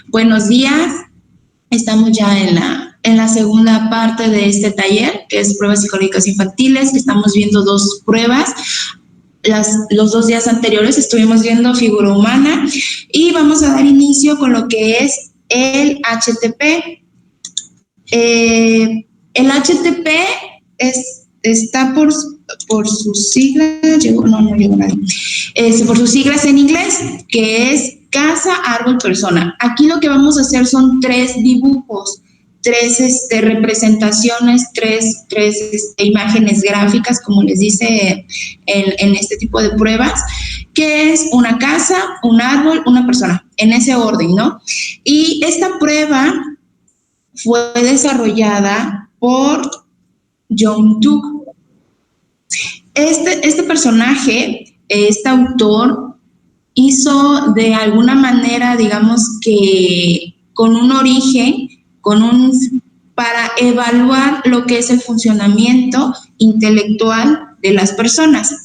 Buenos días, estamos ya en la segunda parte de este taller, que es pruebas psicológicas infantiles, que estamos viendo dos pruebas. Los 2 días anteriores estuvimos viendo figura humana y vamos a dar inicio con lo que es el HTP. El HTP está por sus siglas, no llegó nadie, por sus siglas en inglés, que es casa, árbol, persona. Aquí lo que vamos a hacer son 3 dibujos, 3 representaciones, 3 imágenes gráficas, como les dice en este tipo de pruebas, que es una casa, un árbol, una persona, en ese orden, ¿no? Y esta prueba fue desarrollada por Jung-Duk. Este personaje, este autor, hizo de alguna manera, digamos que con un origen, para evaluar lo que es el funcionamiento intelectual de las personas.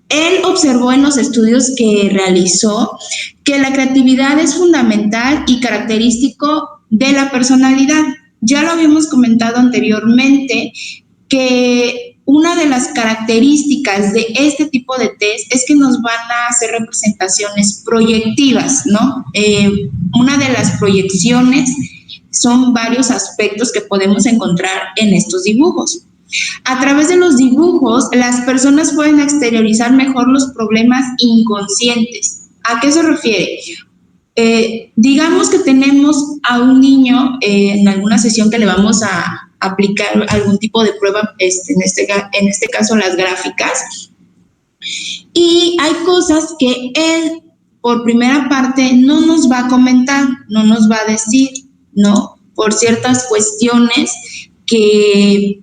Él observó en los estudios que realizó que la creatividad es fundamental y característico de la personalidad. Ya lo habíamos comentado anteriormente, que una de las características de este tipo de test es que nos van a hacer representaciones proyectivas, ¿no? Una de las proyecciones son varios aspectos que podemos encontrar en estos dibujos. A través de los dibujos, las personas pueden exteriorizar mejor los problemas inconscientes. ¿A qué se refiere? Digamos que tenemos a un niño en alguna sesión que le vamos a aplicar algún tipo de prueba, en este caso las gráficas, y hay cosas que él por primera parte no nos va a comentar, no nos va a decir, ¿no? Por ciertas cuestiones que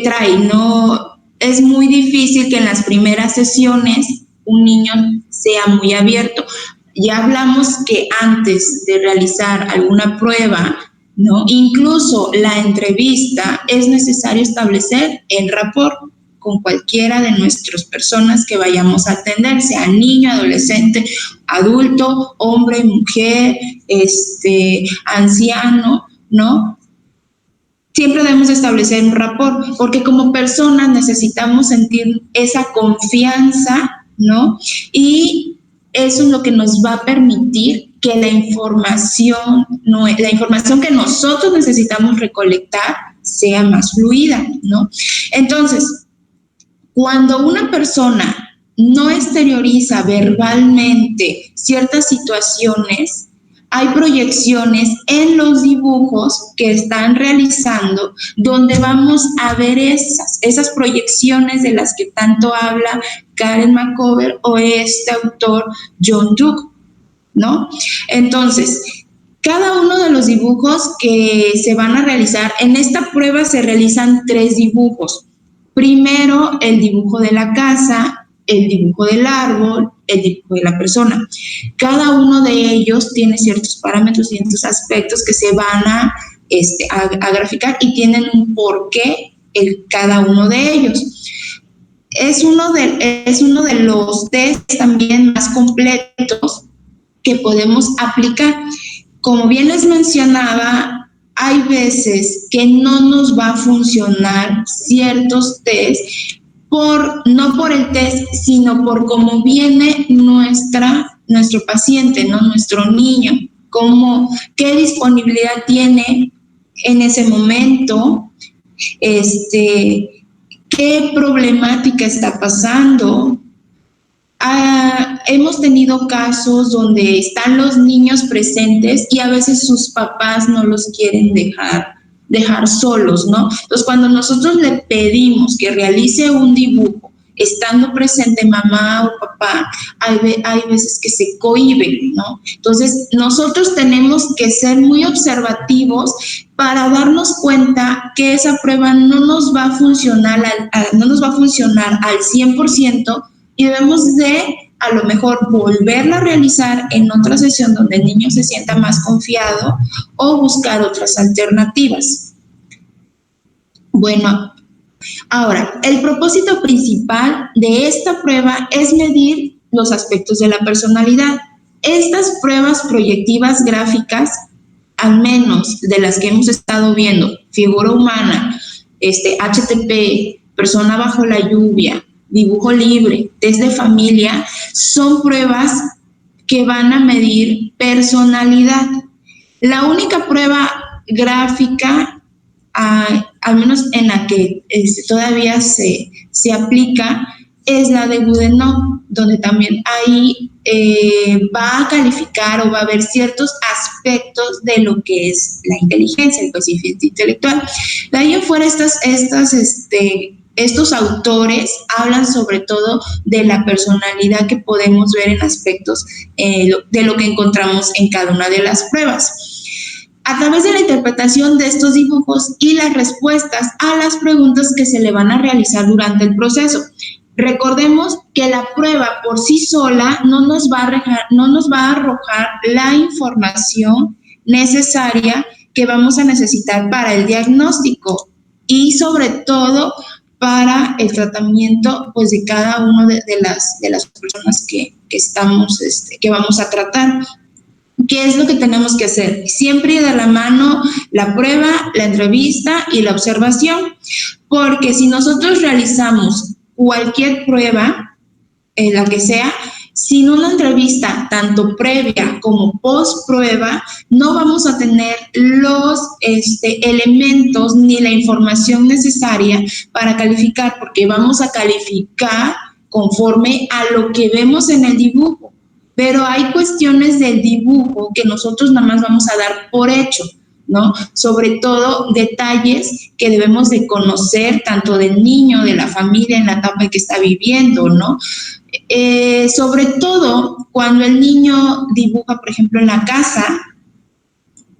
trae, ¿no? Es muy difícil que en las primeras sesiones un niño sea muy abierto. Ya hablamos que antes de realizar alguna prueba, ¿no? Incluso la entrevista, es necesario establecer el rapport con cualquiera de nuestras personas que vayamos a atender, sea niño, adolescente, adulto, hombre, mujer, anciano, ¿no? Siempre debemos establecer un rapport, porque como personas necesitamos sentir esa confianza, ¿no? Y eso es lo que nos va a permitir que la información que nosotros necesitamos recolectar sea más fluida, ¿no? Entonces, cuando una persona no exterioriza verbalmente ciertas situaciones, hay proyecciones en los dibujos que están realizando donde vamos a ver esas proyecciones de las que tanto habla Karen McCover o este autor Jung-Duk, ¿no? Entonces, cada uno de los dibujos que se van a realizar, en esta prueba se realizan 3 dibujos. Primero, el dibujo de la casa, el dibujo del árbol, el dibujo de la persona. Cada uno de ellos tiene ciertos parámetros, ciertos aspectos que se van a graficar y tienen un porqué cada uno de ellos. Es uno de los test también más completos que podemos aplicar. Como bien les mencionaba, hay veces que no nos va a funcionar ciertos test, no por el test, sino por cómo viene nuestro paciente, ¿no? Nuestro niño, qué disponibilidad tiene en ese momento, qué problemática está pasando. Hemos tenido casos donde están los niños presentes y a veces sus papás no los quieren dejar solos, ¿no? Entonces, cuando nosotros le pedimos que realice un dibujo, estando presente mamá o papá, hay veces que se cohíben, ¿no? Entonces, nosotros tenemos que ser muy observativos para darnos cuenta que esa prueba no nos va a funcionar al 100%, y debemos de a lo mejor volverla a realizar en otra sesión donde el niño se sienta más confiado o buscar otras alternativas. Bueno, ahora, el propósito principal de esta prueba es medir los aspectos de la personalidad. Estas pruebas proyectivas gráficas, al menos de las que hemos estado viendo, figura humana, HTP, persona bajo la lluvia, dibujo libre, test de familia, son pruebas que van a medir personalidad. La única prueba gráfica, al menos en la que todavía se aplica, es la de Goodenough, donde también ahí va a calificar o va a ver ciertos aspectos de lo que es la inteligencia, el coeficiente intelectual. De ahí en fuera, estos autores hablan sobre todo de la personalidad que podemos ver en aspectos de lo que encontramos en cada una de las pruebas. A través de la interpretación de estos dibujos y las respuestas a las preguntas que se le van a realizar durante el proceso. Recordemos que la prueba por sí sola no nos va a arrojar la información necesaria que vamos a necesitar para el diagnóstico y sobre todo para el tratamiento, pues, de cada una de las personas que vamos a tratar. ¿Qué es lo que tenemos que hacer? Siempre de la mano la prueba, la entrevista y la observación, porque si nosotros realizamos cualquier prueba, la que sea, sin una entrevista tanto previa como post prueba, no vamos a tener los elementos ni la información necesaria para calificar, porque vamos a calificar conforme a lo que vemos en el dibujo. Pero hay cuestiones del dibujo que nosotros nada más vamos a dar por hecho, ¿no? Sobre todo detalles que debemos de conocer tanto del niño, de la familia, en la etapa en que está viviendo, ¿no? Sobre todo cuando el niño dibuja, por ejemplo, en la casa,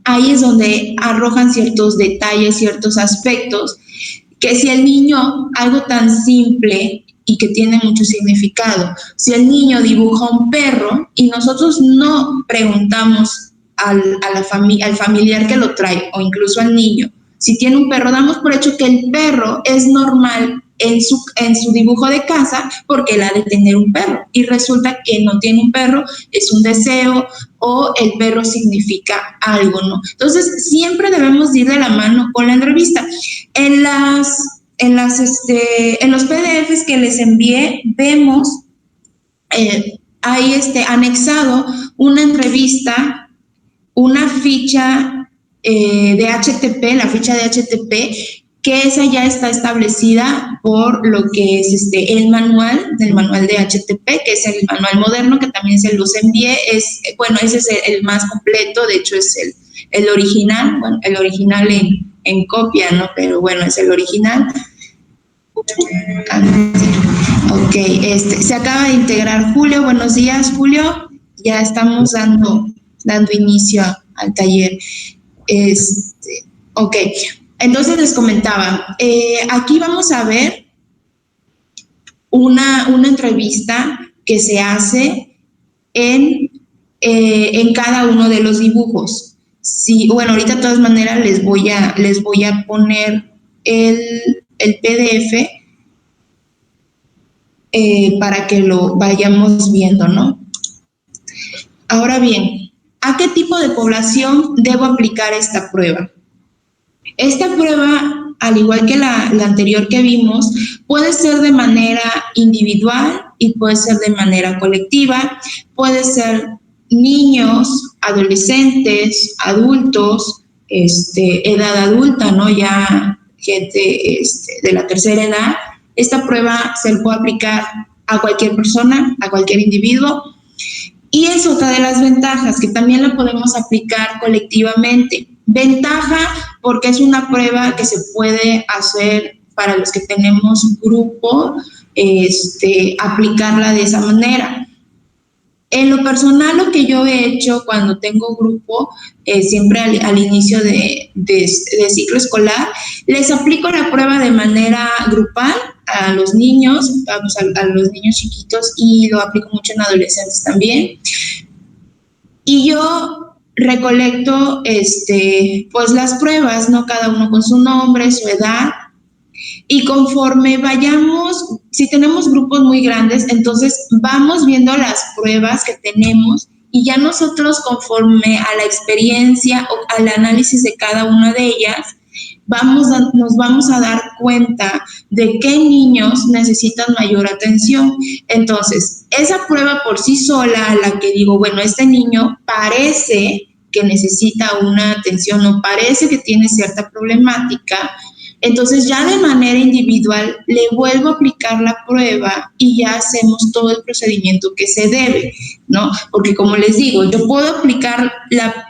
ahí es donde arrojan ciertos detalles, ciertos aspectos, que si el niño, algo tan simple y que tiene mucho significado, si el niño dibuja un perro y nosotros no preguntamos al familiar que lo trae o incluso al niño, si tiene un perro, damos por hecho que el perro es normal en su dibujo de casa porque él ha de tener un perro y resulta que no tiene un perro, es un deseo o el perro significa algo, ¿no? Entonces siempre debemos ir de la mano con la entrevista. En los PDFs que les envié vemos ahí anexado una entrevista, una ficha de HTP, la ficha de HTP, que esa ya está establecida por lo que es el manual de HTP, que es el manual moderno, que también se los envié. Ese es el más completo, de hecho es el original, bueno, el original en copia, ¿no? Pero bueno, es el original. Ok, se acaba de integrar Julio. Buenos días, Julio. Ya estamos dando inicio al taller. Ok, entonces les comentaba, aquí vamos a ver una entrevista que se hace en cada uno de los dibujos. Sí, bueno, ahorita de todas maneras les voy a poner el PDF para que lo vayamos viendo, ¿no? Ahora bien, ¿a qué tipo de población debo aplicar esta prueba? Esta prueba, al igual que la anterior que vimos, puede ser de manera individual y puede ser de manera colectiva, puede ser niños, adolescentes, adultos, edad adulta, ¿no? Ya gente de la tercera edad. Esta prueba se puede aplicar a cualquier persona, a cualquier individuo. Y es otra de las ventajas, que también la podemos aplicar colectivamente. Ventaja porque es una prueba que se puede hacer para los que tenemos grupo, aplicarla de esa manera. En lo personal, lo que yo he hecho cuando tengo grupo, siempre al inicio de ciclo escolar, les aplico la prueba de manera grupal a los niños, a los niños chiquitos, y lo aplico mucho en adolescentes también. Y yo recolecto pues las pruebas, ¿no? Cada uno con su nombre, su edad, y conforme vayamos, si tenemos grupos muy grandes, entonces vamos viendo las pruebas que tenemos y ya nosotros, conforme a la experiencia o al análisis de cada una de ellas, nos vamos a dar cuenta de qué niños necesitan mayor atención. Entonces, esa prueba por sí sola, a la que digo, bueno, este niño parece que necesita una atención o parece que tiene cierta problemática, entonces ya de manera individual le vuelvo a aplicar la prueba y ya hacemos todo el procedimiento que se debe, ¿no? Porque como les digo, yo puedo aplicar,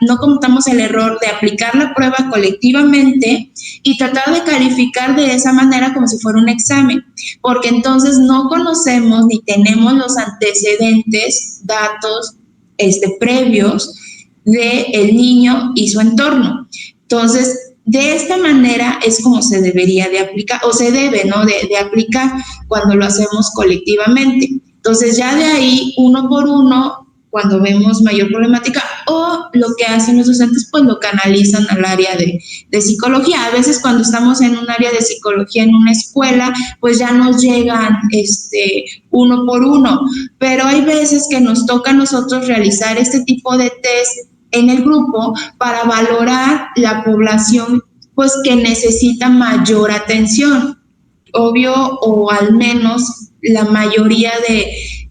no cometamos el error de aplicar la prueba colectivamente y tratar de calificar de esa manera como si fuera un examen, porque entonces no conocemos ni tenemos los antecedentes, datos previos del niño y su entorno. Entonces, de esta manera es como se debería de aplicar, o se debe, ¿no?, de aplicar cuando lo hacemos colectivamente. Entonces, ya de ahí, uno por uno, cuando vemos mayor problemática, o lo que hacen los docentes, pues lo canalizan al área de psicología. A veces cuando estamos en un área de psicología en una escuela, pues ya nos llegan uno por uno, pero hay veces que nos toca a nosotros realizar este tipo de test en el grupo para valorar la población pues que necesita mayor atención, obvio, o al menos la mayoría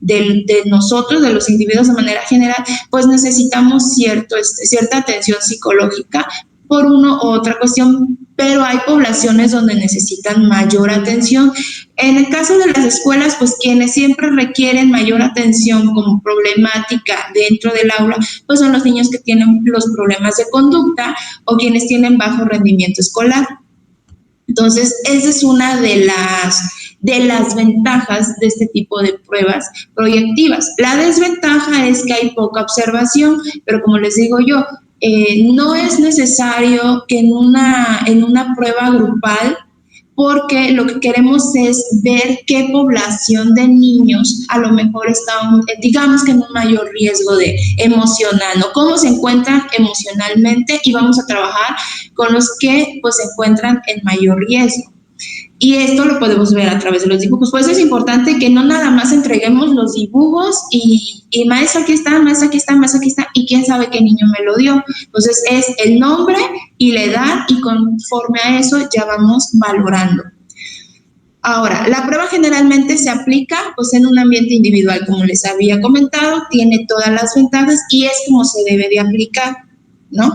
de nosotros, de los individuos de manera general, pues necesitamos cierta atención psicológica por una u otra cuestión, pero hay poblaciones donde necesitan mayor atención. En el caso de las escuelas, pues quienes siempre requieren mayor atención como problemática dentro del aula, pues son los niños que tienen los problemas de conducta o quienes tienen bajo rendimiento escolar. Entonces, esa es una de las ventajas de este tipo de pruebas proyectivas. La desventaja es que hay poca observación, pero como les digo yo, no es necesario que en una prueba grupal, porque lo que queremos es ver qué población de niños a lo mejor está, digamos que en un mayor riesgo de emocional, ¿no? Cómo se encuentran emocionalmente, y vamos a trabajar con los que pues se encuentran en mayor riesgo. Y esto lo podemos ver a través de los dibujos. Por eso es importante que no nada más entreguemos los dibujos y maestra aquí está, maestra aquí está, maestra aquí está, y quién sabe qué niño me lo dio. Entonces es el nombre y la edad, y conforme a eso ya vamos valorando. Ahora, la prueba generalmente se aplica pues en un ambiente individual, como les había comentado, tiene todas las ventajas y es como se debe de aplicar, ¿no?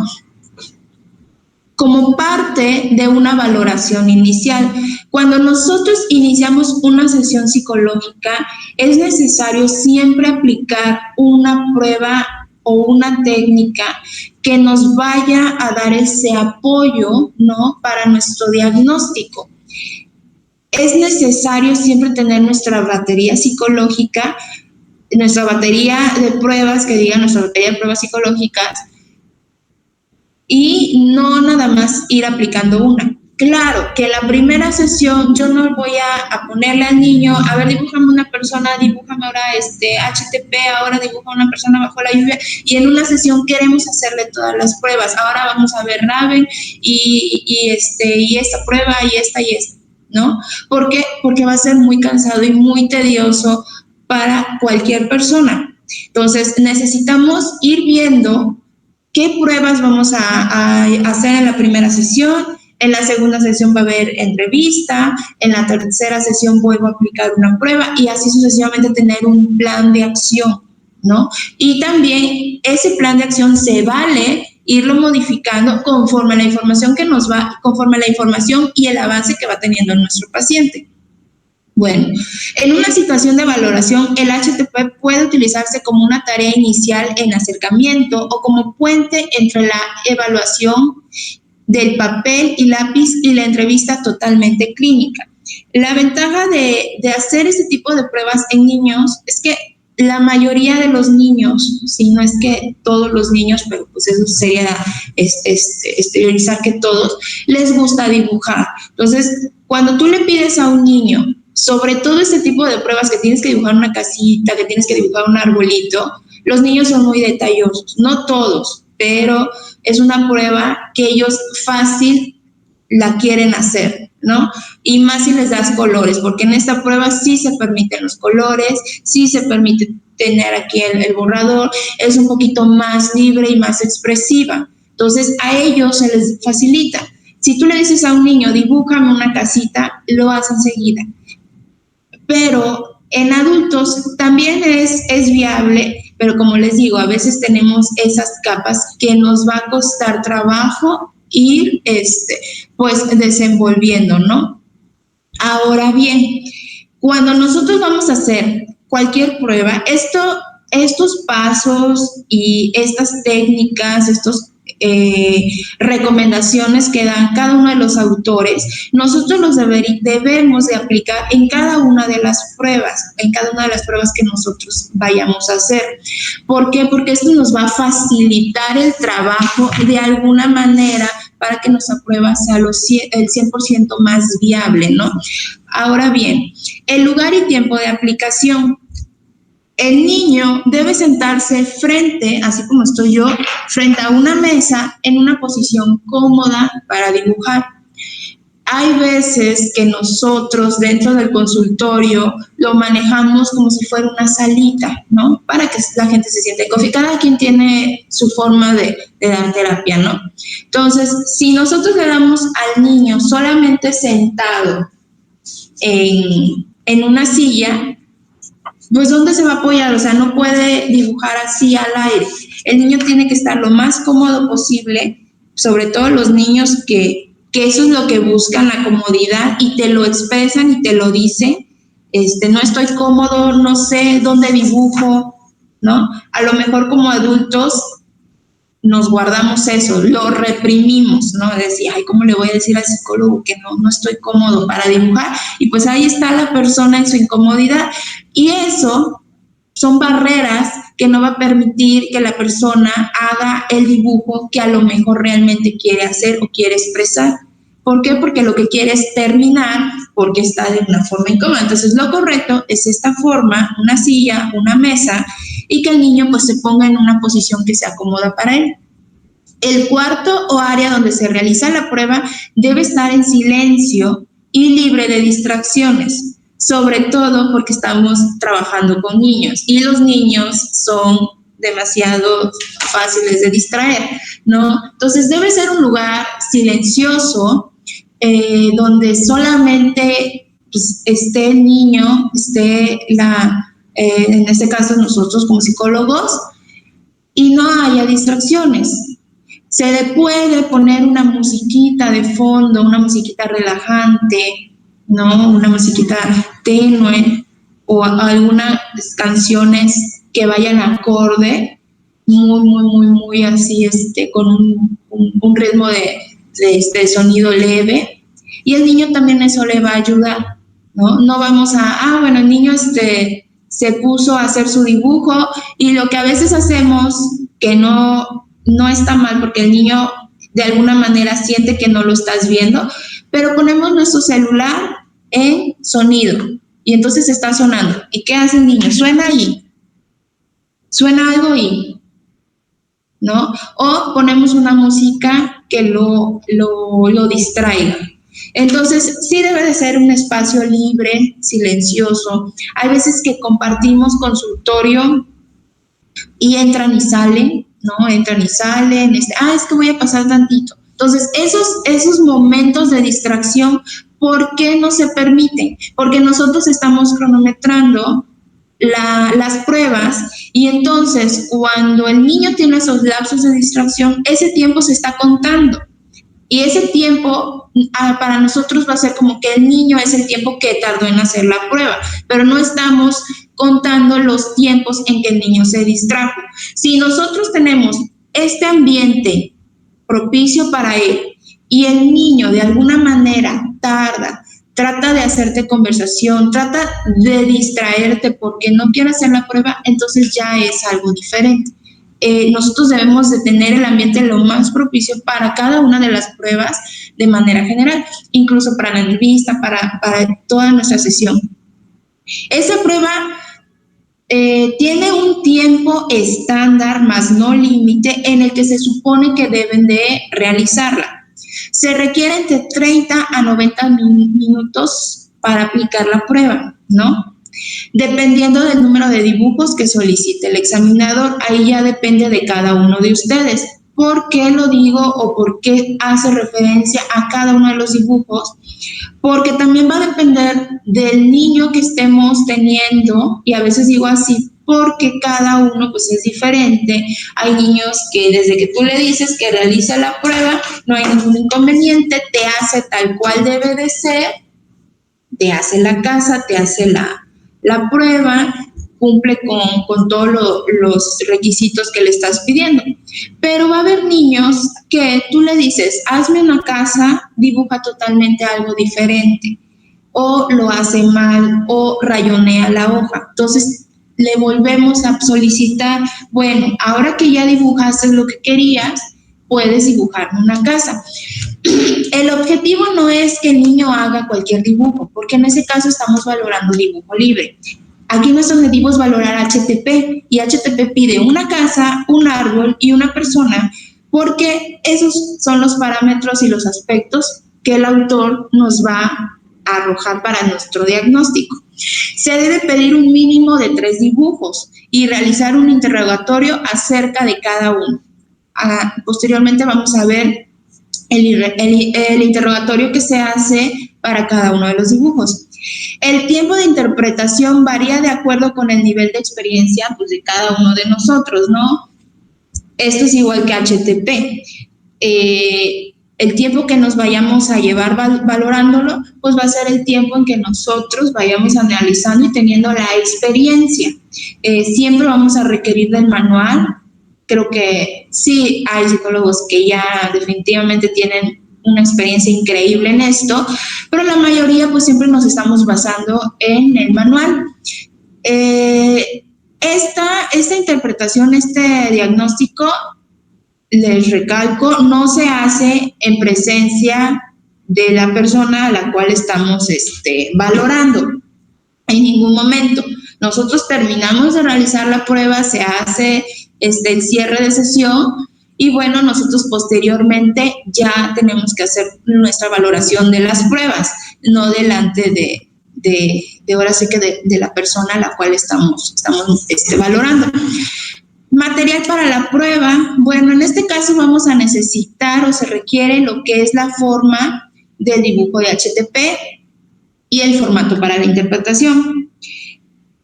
Como parte de una valoración inicial. Cuando nosotros iniciamos una sesión psicológica, es necesario siempre aplicar una prueba o una técnica que nos vaya a dar ese apoyo, ¿no?, para nuestro diagnóstico. Es necesario siempre tener nuestra batería psicológica, nuestra batería de pruebas, que diga nuestra batería de pruebas psicológicas, y no nada más ir aplicando una. Claro, que la primera sesión yo no voy a ponerle al niño, a ver, dibújame una persona, dibújame ahora HTP, ahora dibuja una persona bajo la lluvia, y en una sesión queremos hacerle todas las pruebas. Ahora vamos a ver Raven y esta prueba y esta, ¿no? ¿Por qué? Porque va a ser muy cansado y muy tedioso para cualquier persona. Entonces, necesitamos ir viendo qué pruebas vamos a hacer en la primera sesión. En la segunda sesión va a haber entrevista, en la tercera sesión vuelvo a aplicar una prueba, y así sucesivamente tener un plan de acción, ¿no? Y también ese plan de acción se vale irlo modificando conforme a la información conforme a la información y el avance que va teniendo nuestro paciente. Bueno, en una situación de valoración, el HTP puede utilizarse como una tarea inicial en acercamiento o como puente entre la evaluación del papel y lápiz y la entrevista totalmente clínica. La ventaja de hacer este tipo de pruebas en niños es que la mayoría de los niños, si no es que todos los niños, pero pues eso sería exteriorizar que todos, les gusta dibujar. Entonces, cuando tú le pides a un niño, sobre todo este tipo de pruebas que tienes que dibujar una casita, que tienes que dibujar un arbolito, los niños son muy detallosos, no todos, pero es una prueba que ellos fácil la quieren hacer, ¿no? Y más si les das colores, porque en esta prueba sí se permiten los colores, sí se permite tener aquí el borrador, es un poquito más libre y más expresiva. Entonces, a ellos se les facilita. Si tú le dices a un niño, dibújame una casita, lo hace enseguida. Pero en adultos también es viable, pero como les digo, a veces tenemos esas capas que nos va a costar trabajo ir pues desenvolviendo, ¿no? Ahora bien, cuando nosotros vamos a hacer cualquier prueba, estos pasos y estas técnicas, estos recomendaciones que dan cada uno de los autores, nosotros los debemos de aplicar en cada una de las pruebas, en cada una de las pruebas que nosotros vayamos a hacer. ¿Por qué? Porque esto nos va a facilitar el trabajo de alguna manera para que nuestra prueba sea el 100% más viable, ¿no? Ahora bien, el lugar y tiempo de aplicación. El niño debe sentarse frente, así como estoy yo, frente a una mesa en una posición cómoda para dibujar. Hay veces que nosotros dentro del consultorio lo manejamos como si fuera una salita, ¿no? Para que la gente se siente cómoda. Cada quien tiene su forma de dar terapia, ¿no? Entonces, si nosotros le damos al niño solamente sentado en una silla, pues ¿dónde se va a apoyar? O sea, no puede dibujar así al aire. El niño tiene que estar lo más cómodo posible, sobre todo los niños que eso es lo que buscan, la comodidad, y te lo expresan y te lo dicen. No estoy cómodo, no sé dónde dibujo, ¿no? A lo mejor como adultos nos guardamos eso, lo reprimimos, ¿no? Decir, ay, ¿cómo le voy a decir al psicólogo que no estoy cómodo para dibujar? Y pues ahí está la persona en su incomodidad. Y eso son barreras que no va a permitir que la persona haga el dibujo que a lo mejor realmente quiere hacer o quiere expresar. ¿Por qué? Porque lo que quiere es terminar porque está de una forma incómoda. Entonces, lo correcto es esta forma, una silla, una mesa, y que el niño pues se ponga en una posición que se acomoda para él. El cuarto o área donde se realiza la prueba debe estar en silencio y libre de distracciones, sobre todo porque estamos trabajando con niños y los niños son demasiado fáciles de distraer, ¿no? Entonces debe ser un lugar silencioso donde solamente pues, esté el niño, esté en este caso nosotros como psicólogos, y no haya distracciones. Se le puede poner una musiquita de fondo, una musiquita relajante, ¿no? Una musiquita tenue o algunas canciones que vayan acorde, muy así, con un ritmo de sonido leve. Y el niño también eso le va a ayudar, ¿no? No vamos bueno, el niño se puso a hacer su dibujo y lo que a veces hacemos, que no está mal porque el niño de alguna manera siente que no lo estás viendo, pero ponemos nuestro celular en sonido y entonces está sonando. ¿Y qué hace el niño? Suena ahí, suena algo ahí, ¿no? O ponemos una música que lo distraiga. Entonces, sí debe de ser un espacio libre, silencioso. Hay veces que compartimos consultorio y entran y salen, ¿no? Entran y salen, es que voy a pasar tantito. Entonces, esos momentos de distracción, ¿por qué no se permiten? Porque nosotros estamos cronometrando las pruebas y entonces cuando el niño tiene esos lapsos de distracción, ese tiempo se está contando. Y ese tiempo para nosotros va a ser como que el niño es el tiempo que tardó en hacer la prueba, pero no estamos contando los tiempos en que el niño se distrajo. Si nosotros tenemos este ambiente propicio para él y el niño de alguna manera trata de hacerte conversación, trata de distraerte porque no quiere hacer la prueba, entonces ya es algo diferente. Nosotros debemos de tener el ambiente lo más propicio para cada una de las pruebas de manera general, incluso para la entrevista, para toda nuestra sesión. Esa prueba tiene un tiempo estándar, más no límite, en el que se supone que deben de realizarla. Se requiere entre 30 a 90 minutos para aplicar la prueba, ¿no? dependiendo del número de dibujos que solicite el examinador. Ahí ya depende de cada uno de ustedes. ¿Por qué lo digo o por qué hace referencia a cada uno de los dibujos? Porque también va a depender del niño que estemos teniendo, y a veces digo así porque cada uno pues es diferente. Hay niños que desde que tú le dices que realice la prueba, no hay ningún inconveniente, te hace tal cual debe de ser, te hace la casa, te hace la prueba, cumple con todos los requisitos que le estás pidiendo. Pero va a haber niños que tú le dices, hazme una casa, dibuja totalmente algo diferente, o lo hace mal, o rayonea la hoja. Entonces, le volvemos a solicitar, bueno, ahora que ya dibujaste lo que querías, puedes dibujar una casa. El objetivo no es que el niño haga cualquier dibujo, porque en ese caso estamos valorando dibujo libre. Aquí nuestro objetivo es valorar HTP, y HTP pide una casa, un árbol y una persona, porque esos son los parámetros y los aspectos que el autor nos va a arrojar para nuestro diagnóstico. Se debe pedir un mínimo de 3 dibujos y realizar un interrogatorio acerca de cada uno. Posteriormente vamos a ver el interrogatorio que se hace para cada uno de los dibujos. El tiempo de interpretación varía de acuerdo con el nivel de experiencia pues, de cada uno de nosotros, ¿no? Esto es igual que HTP. El tiempo que nos vayamos a llevar valorándolo, pues va a ser el tiempo en que nosotros vayamos analizando y teniendo la experiencia. Siempre vamos a requerir del manual. Creo que sí hay psicólogos que ya definitivamente tienen una experiencia increíble en esto, pero la mayoría pues siempre nos estamos basando en el manual. Esta interpretación, este diagnóstico, les recalco, no se hace en presencia de la persona a la cual estamos valorando en ningún momento. Nosotros terminamos de realizar la prueba, se hace el cierre de sesión y bueno, nosotros posteriormente ya tenemos que hacer nuestra valoración de las pruebas, no delante de ahora sí que de la persona a la cual estamos valorando. Material para la prueba, bueno, en este caso vamos a necesitar o se requiere lo que es la forma del dibujo de HTP y el formato para la interpretación.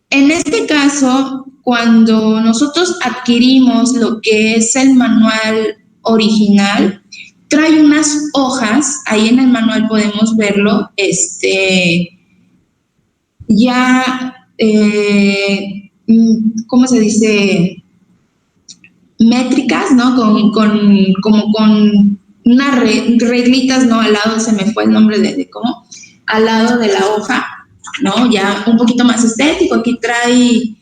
En este caso, cuando nosotros adquirimos lo que es el manual original, trae unas hojas, ahí en el manual podemos verlo, ¿cómo se dice? Métricas, ¿no? Como con unas reglitas, ¿no? Al lado, se me fue el nombre de cómo, al lado de la hoja, ¿no? Ya un poquito más estético, aquí trae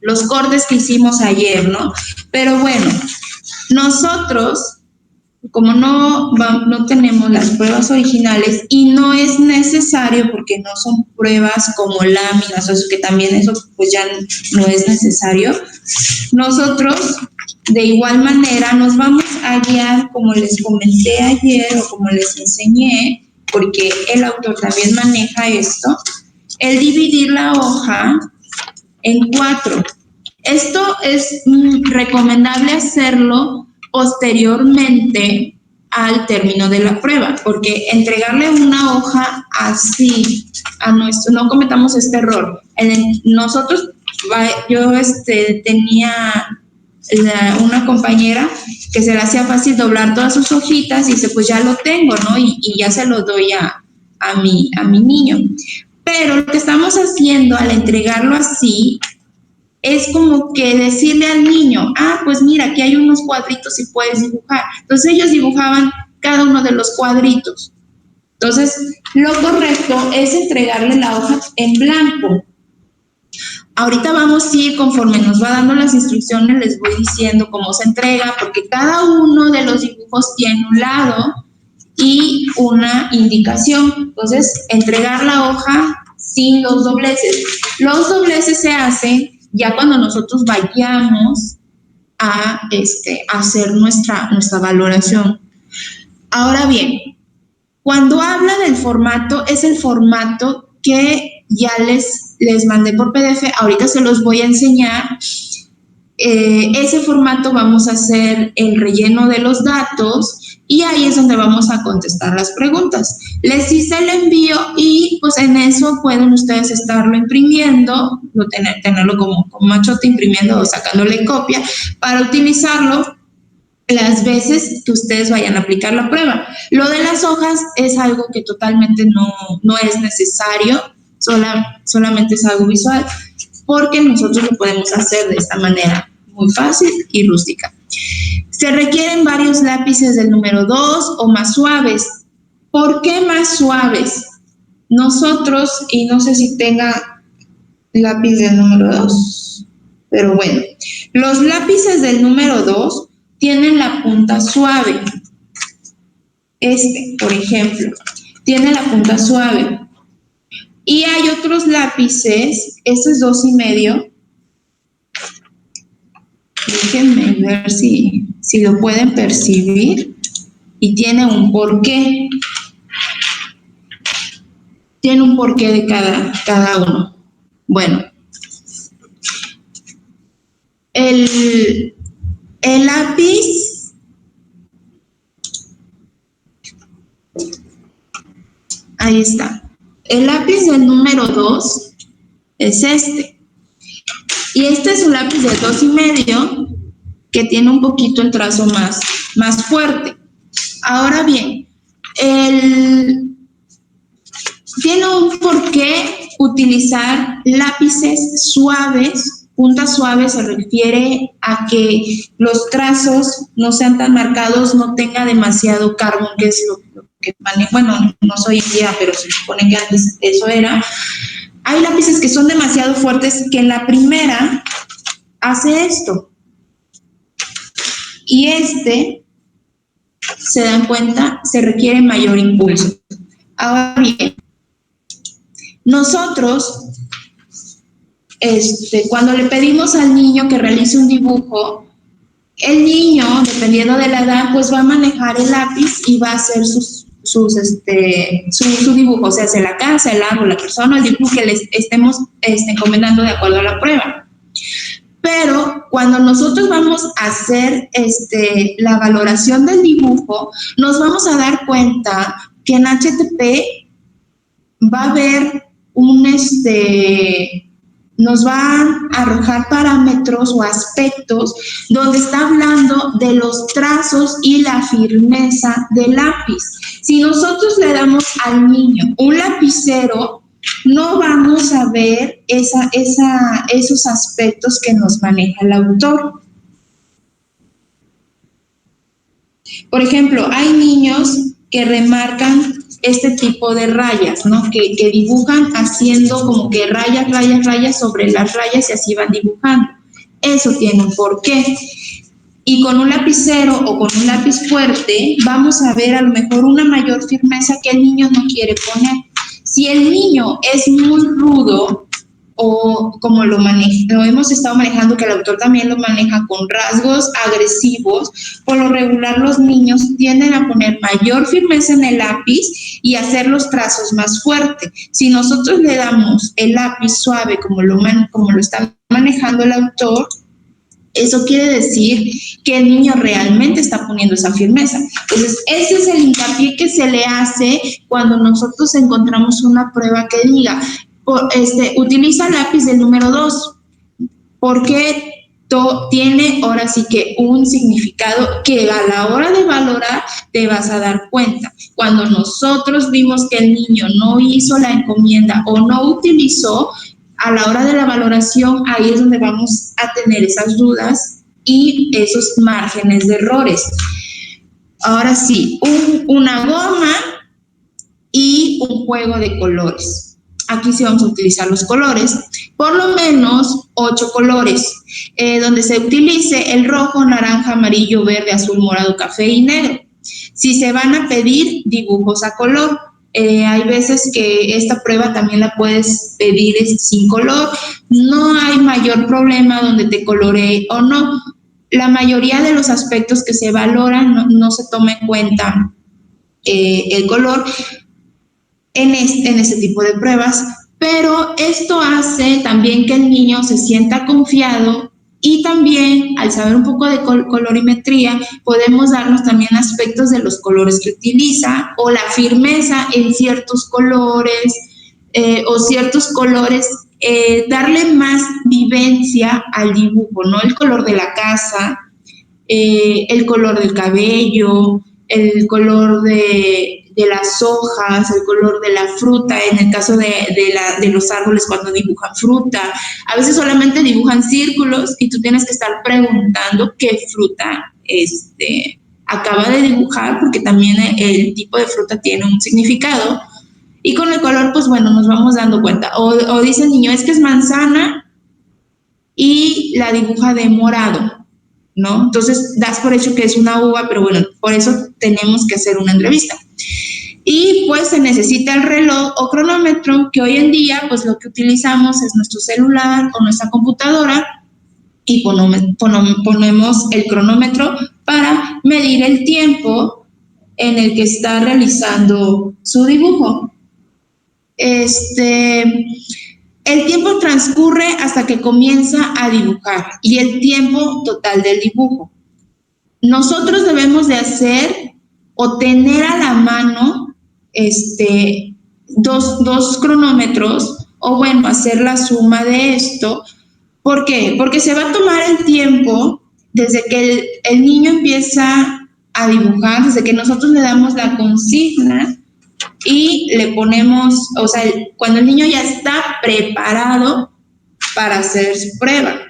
los cortes que hicimos ayer, ¿no? Pero bueno, nosotros, como no tenemos las pruebas originales y no es necesario porque no son pruebas como láminas, o sea, que también eso pues ya no es necesario, nosotros de igual manera nos vamos a guiar, como les comenté ayer o como les enseñé, porque el autor también maneja esto, el dividir la hoja en 4. Esto es recomendable hacerlo posteriormente al término de la prueba, porque entregarle una hoja así no cometamos este error. Nosotros, yo tenía una compañera que se le hacía fácil doblar todas sus hojitas y dice, pues ya lo tengo, ¿no? Y ya se lo doy a mi niño. Pero lo que estamos haciendo al entregarlo así es como que decirle al niño, pues mira, aquí hay unos cuadritos y puedes dibujar. Entonces ellos dibujaban cada uno de los cuadritos. Entonces, lo correcto es entregarle la hoja en blanco. Ahorita vamos a ir, conforme nos va dando las instrucciones, les voy diciendo cómo se entrega, porque cada uno de los dibujos tiene un lado y una indicación. Entonces, entregar la hoja sin los dobleces. Los dobleces se hacen ya cuando nosotros vayamos a hacer nuestra valoración. Ahora bien, cuando habla del formato, es el formato que ya les mandé por PDF, ahorita se los voy a enseñar. Ese formato vamos a hacer el relleno de los datos y ahí es donde vamos a contestar las preguntas. Les hice el envío y pues en eso pueden ustedes estarlo imprimiendo, tenerlo como machote, imprimiendo o sacándole copia para utilizarlo las veces que ustedes vayan a aplicar la prueba. Lo de las hojas es algo que totalmente no es necesario, solamente es algo visual, porque nosotros lo podemos hacer de esta manera, muy fácil y rústica. Se requieren varios lápices del número 2 o más suaves. ¿Por qué más suaves? Nosotros, y no sé si tenga lápiz del número 2, pero bueno, los lápices del número 2 tienen la punta suave. Por ejemplo, tiene la punta suave. Y hay otros lápices, este es 2.5. Déjenme ver si lo pueden percibir. Y tiene un porqué. Tiene un porqué de cada uno. Bueno, el lápiz, ahí está. El lápiz del número 2 es este. Y este es un lápiz de 2.5 que tiene un poquito el trazo más fuerte. Ahora bien, tiene un porqué utilizar lápices suaves. Punta suave se refiere a que los trazos no sean tan marcados, no tenga demasiado carbón, que es lo que maneja. Bueno, no soy guía, pero se supone que antes eso era. Hay lápices que son demasiado fuertes que en la primera hace esto. Y se dan cuenta, se requiere mayor impulso. Ahora bien, nosotros, cuando le pedimos al niño que realice un dibujo, el niño, dependiendo de la edad, pues va a manejar el lápiz y va a hacer su dibujo, o sea, hace la casa, el árbol, la persona, el dibujo que les estemos encomendando de acuerdo a la prueba. Pero cuando nosotros vamos a hacer la valoración del dibujo, nos vamos a dar cuenta que en HTP va a haber nos va a arrojar parámetros o aspectos donde está hablando de los trazos y la firmeza del lápiz. Si nosotros le damos al niño un lapicero, no vamos a ver esos aspectos que nos maneja el autor. Por ejemplo, hay niños que remarcan este tipo de rayas, ¿no? Que dibujan haciendo como que rayas sobre las rayas y así van dibujando. Eso tiene un porqué. Y con un lapicero o con un lápiz fuerte vamos a ver a lo mejor una mayor firmeza que el niño no quiere poner. Si el niño es muy rudo o como lo hemos estado manejando, que el autor también lo maneja con rasgos agresivos, por lo regular los niños tienden a poner mayor firmeza en el lápiz y hacer los trazos más fuertes. Si nosotros le damos el lápiz suave como lo está manejando el autor, eso quiere decir que el niño realmente está poniendo esa firmeza. Entonces, ese es el hincapié que se le hace cuando nosotros encontramos una prueba que diga, utiliza lápiz del número 2, porque tiene ahora sí que un significado que a la hora de valorar te vas a dar cuenta. Cuando nosotros vimos que el niño no hizo la encomienda o no utilizó, a la hora de la valoración, ahí es donde vamos a tener esas dudas y esos márgenes de errores. Ahora sí, una goma y un juego de colores. Aquí sí vamos a utilizar los colores, por lo menos 8 colores, donde se utilice el rojo, naranja, amarillo, verde, azul, morado, café y negro. Si se van a pedir dibujos a color, hay veces que esta prueba también la puedes pedir sin color, no hay mayor problema donde te coloree o no. La mayoría de los aspectos que se valoran no se toma en cuenta el color en este tipo de pruebas, Pero esto hace también que el niño se sienta confiado y también al saber un poco de colorimetría podemos darnos también aspectos de los colores que utiliza o la firmeza en ciertos colores o ciertos colores, darle más vivencia al dibujo, ¿no? El color de la casa, el color del cabello, el color de las hojas, el color de la fruta, en el caso de los árboles cuando dibujan fruta. A veces solamente dibujan círculos y tú tienes que estar preguntando qué fruta acaba de dibujar, porque también el tipo de fruta tiene un significado. Y con el color, pues bueno, nos vamos dando cuenta. O dice el niño, es que es manzana y la dibuja de morado, ¿no? Entonces das por hecho que es una uva, pero bueno, por eso tenemos que hacer una entrevista. Y pues se necesita el reloj o cronómetro, que hoy en día pues lo que utilizamos es nuestro celular o nuestra computadora y ponemos el cronómetro para medir el tiempo en el que está realizando su dibujo. El tiempo transcurre hasta que comienza a dibujar y el tiempo total del dibujo. Nosotros debemos de hacer o tener a la mano dos cronómetros o bueno, hacer la suma de esto. ¿Por qué? Porque se va a tomar el tiempo desde que el niño empieza a dibujar, desde que nosotros le damos la consigna y le ponemos, o sea, cuando el niño ya está preparado para hacer su prueba,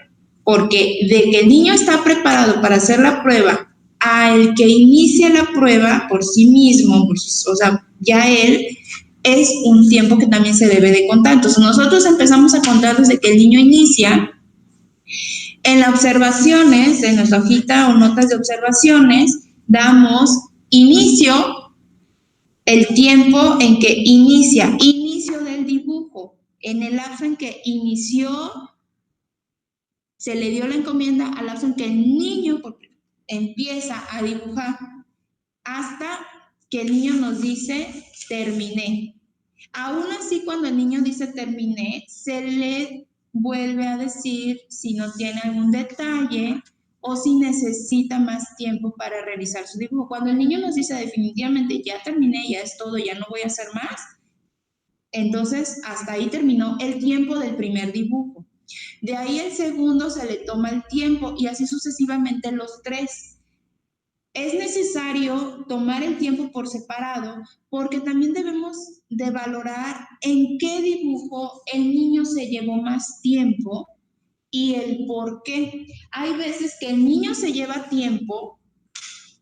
porque de que el niño está preparado para hacer la prueba al que inicia la prueba por sí mismo, o sea, ya él es un tiempo que también se debe de contar. Entonces nosotros empezamos a contar desde que el niño inicia. En las observaciones, en nuestra hojita o notas de observaciones, damos inicio, el tiempo en que inicio del dibujo, en el lapso en que inició, se le dio la encomienda al lapso en que el niño empieza a dibujar hasta que el niño nos dice terminé. Aún así, cuando el niño dice terminé, se le vuelve a decir si no tiene algún detalle o si necesita más tiempo para realizar su dibujo. Cuando el niño nos dice definitivamente ya terminé, ya es todo, ya no voy a hacer más, entonces hasta ahí terminó el tiempo del primer dibujo. De ahí el segundo se le toma el tiempo y así sucesivamente los tres. Es necesario tomar el tiempo por separado porque también debemos de valorar en qué dibujo el niño se llevó más tiempo y el por qué. Hay veces que el niño se lleva tiempo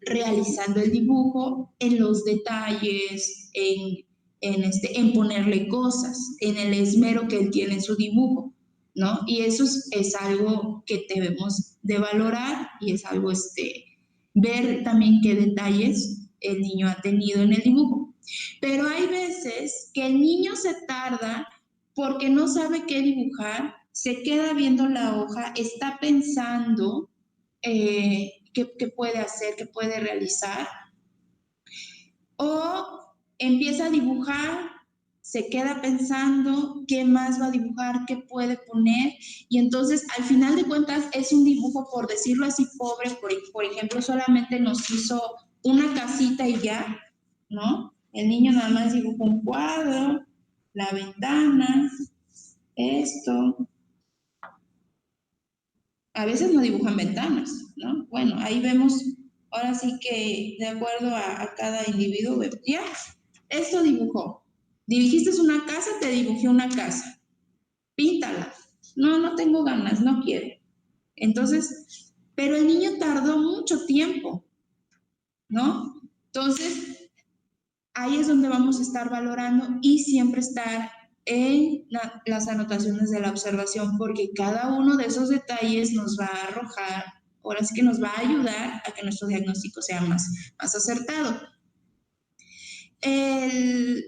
realizando el dibujo en los detalles, en ponerle cosas, en el esmero que él tiene en su dibujo, ¿no? Y eso es algo que debemos de valorar y es algo, ver también qué detalles el niño ha tenido en el dibujo. Pero hay veces que el niño se tarda porque no sabe qué dibujar, se queda viendo la hoja, está pensando qué puede hacer, qué puede realizar, o empieza a dibujar, se queda pensando qué más va a dibujar, qué puede poner, y entonces al final de cuentas es un dibujo, por decirlo así, pobre, por ejemplo, solamente nos hizo una casita y ya, ¿no? El niño nada más dibujó un cuadro, la ventana, esto. A veces no dibujan ventanas, ¿no? Bueno, ahí vemos, ahora sí que de acuerdo a cada individuo, ya, esto dibujó. Dirigiste una casa, te dibujé una casa. Píntala. No, no tengo ganas, no quiero. Entonces, pero el niño tardó mucho tiempo, ¿no? Entonces, ahí es donde vamos a estar valorando y siempre estar en las anotaciones de la observación, porque cada uno de esos detalles nos va a arrojar, ahora sí que nos va a ayudar a que nuestro diagnóstico sea más acertado. En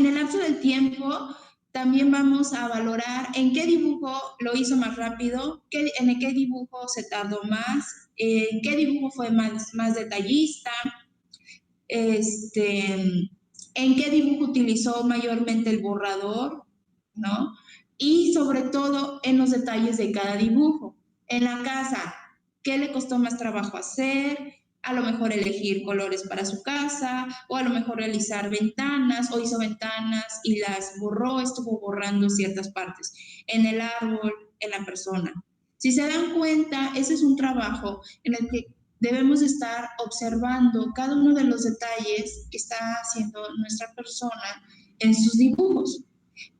el lapso del tiempo también vamos a valorar en qué dibujo lo hizo más rápido, en qué dibujo se tardó más, en qué dibujo fue más detallista, en qué dibujo utilizó mayormente el borrador, ¿no? Y sobre todo en los detalles de cada dibujo. En la casa, ¿qué le costó más trabajo hacer? A lo mejor elegir colores para su casa, o a lo mejor realizar ventanas, o hizo ventanas y las borró, estuvo borrando ciertas partes, en el árbol, en la persona. Si se dan cuenta, ese es un trabajo en el que debemos estar observando cada uno de los detalles que está haciendo nuestra persona en sus dibujos,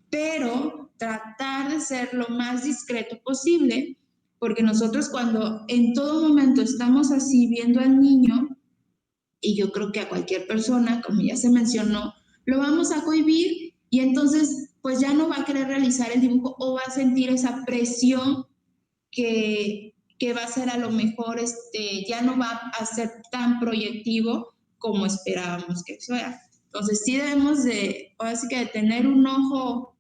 pero tratar de ser lo más discreto posible, porque nosotros cuando en todo momento estamos así viendo al niño, y yo creo que a cualquier persona, como ya se mencionó, lo vamos a cohibir y entonces pues ya no va a querer realizar el dibujo o va a sentir esa presión que va a ser a lo mejor, ya no va a ser tan proyectivo como esperábamos que fuera. Entonces sí debemos de, ahora sí que de tener un ojo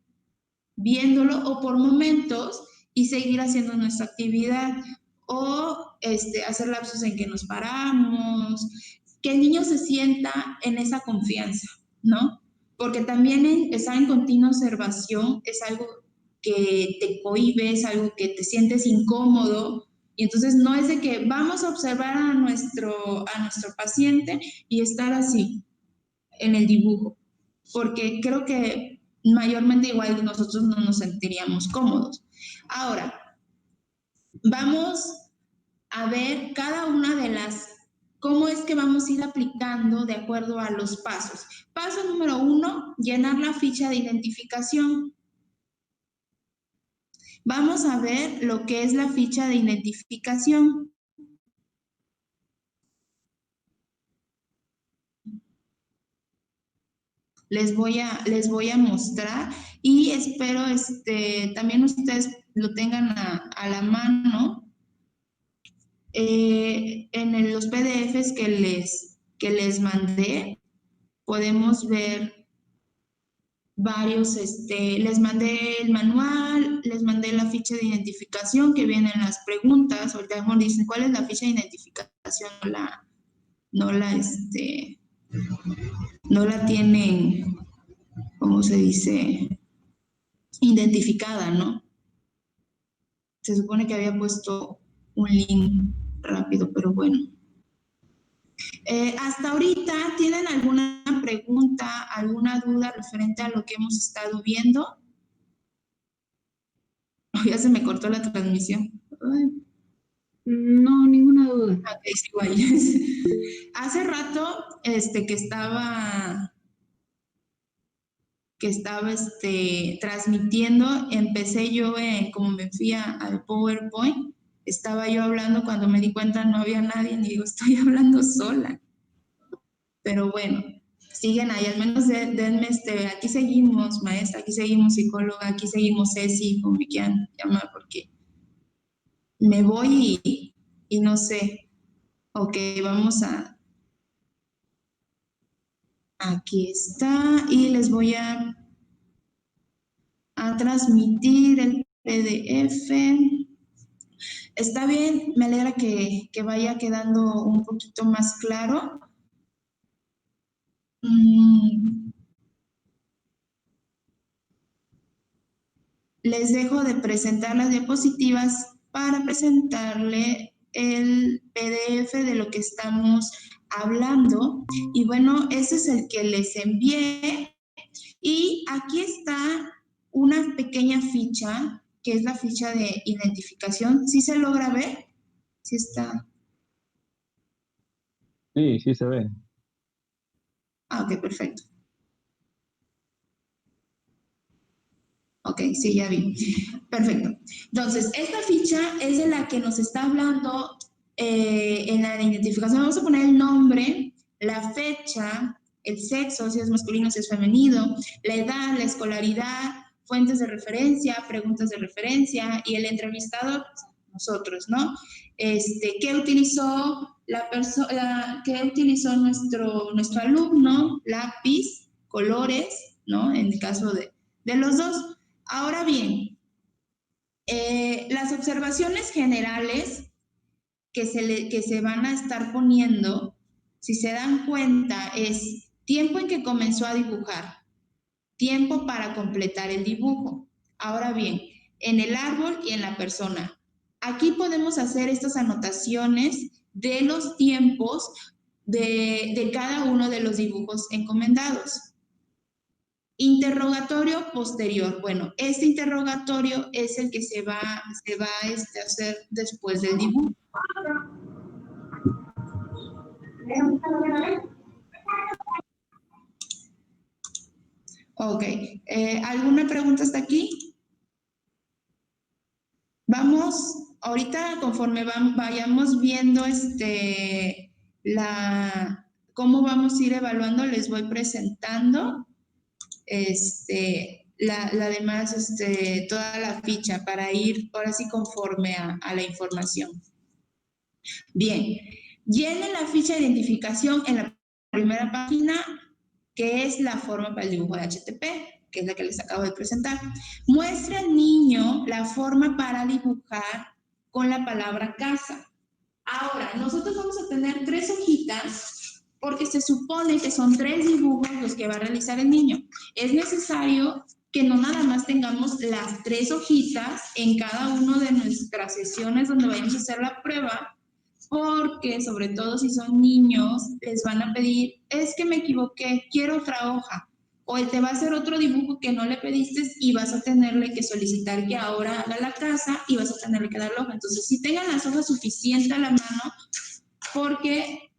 viéndolo o por momentos y seguir haciendo nuestra actividad o hacer lapsos en que nos paramos, que el niño se sienta en esa confianza, ¿no? Porque también estar en continua observación es algo que te cohíbe, es algo que te sientes incómodo y entonces no es de que vamos a observar a nuestro paciente y estar así en el dibujo, porque creo que mayormente igual nosotros no nos sentiríamos cómodos. Ahora, vamos a ver cada una de cómo es que vamos a ir aplicando de acuerdo a los pasos. Paso número 1, llenar la ficha de identificación. Vamos a ver lo que es la ficha de identificación. Les voy a mostrar y espero también ustedes lo tengan a la mano en los PDFs que les mandé. Podemos ver varios, les mandé el manual, les mandé la ficha de identificación que vienen las preguntas, ahorita mejor dicen cuál es la ficha de identificación, no la, no la tienen, ¿cómo se dice? Identificada, ¿no? Se supone que había puesto un link rápido, pero bueno. Hasta ahorita, ¿tienen alguna pregunta, alguna duda referente a lo que hemos estado viendo? Ya se me cortó la transmisión. Ay, No, ninguna duda. ok, sí, igual. Hace rato que estaba transmitiendo, empecé yo, como me fui al PowerPoint, estaba yo hablando cuando me di cuenta no había nadie y digo, estoy hablando sola. Pero bueno, siguen ahí, al menos denme, aquí seguimos, maestra, aquí seguimos, psicóloga, aquí seguimos, Ceci, como me quieran llamar, porque me voy y no sé. Ok, vamos aquí está, y les voy a transmitir el PDF. Está bien, me alegra que vaya quedando un poquito más claro. Mm, Les dejo de presentar las diapositivas para presentarle el PDF de lo que estamos hablando. Y bueno, ese es el que les envié. Y aquí está una pequeña ficha, que es la ficha de identificación. ¿Sí se logra ver? Sí está. Sí, sí se ve. Ah, ok, perfecto. Ok, sí, ya vi. Perfecto. Entonces, esta ficha es de la que nos está hablando en la identificación. Vamos a poner el nombre, la fecha, el sexo, si es masculino, si es femenino, la edad, la escolaridad, fuentes de referencia, preguntas de referencia y el entrevistador, nosotros, ¿no? ¿Qué utilizó qué utilizó nuestro alumno? Lápiz, colores, ¿no? En el caso de los dos. Ahora bien, las observaciones generales que se van a estar poniendo, si se dan cuenta, es Tiempo en que comenzó a dibujar. Tiempo para completar el dibujo. Ahora bien, en el árbol y en la persona. Aquí podemos hacer estas anotaciones de los tiempos de cada uno de los dibujos encomendados. Interrogatorio posterior. Bueno, este interrogatorio es el que se va a hacer después del dibujo. Ok. ¿Alguna pregunta hasta aquí? Vamos, ahorita conforme vayamos viendo cómo vamos a ir evaluando, les voy presentando la demás, toda la ficha para ir ahora sí conforme a la información. Bien, llenen la ficha de identificación en la primera página, que es la forma para el dibujo de HTP, que es la que les acabo de presentar. Muestra al niño la forma para dibujar con la palabra casa. Ahora, nosotros vamos a tener 3 hojitas porque se supone que son 3 dibujos los que va a realizar el niño. Es necesario que no nada más tengamos las 3 hojitas en cada una de nuestras sesiones donde vayamos a hacer la prueba, porque sobre todo si son niños, les van a pedir, es que me equivoqué, quiero otra hoja. O él te va a hacer otro dibujo que no le pediste y vas a tenerle que solicitar que ahora haga la casa y vas a tenerle que dar la hoja. Entonces, si tengan las hojas suficientes a la mano, porque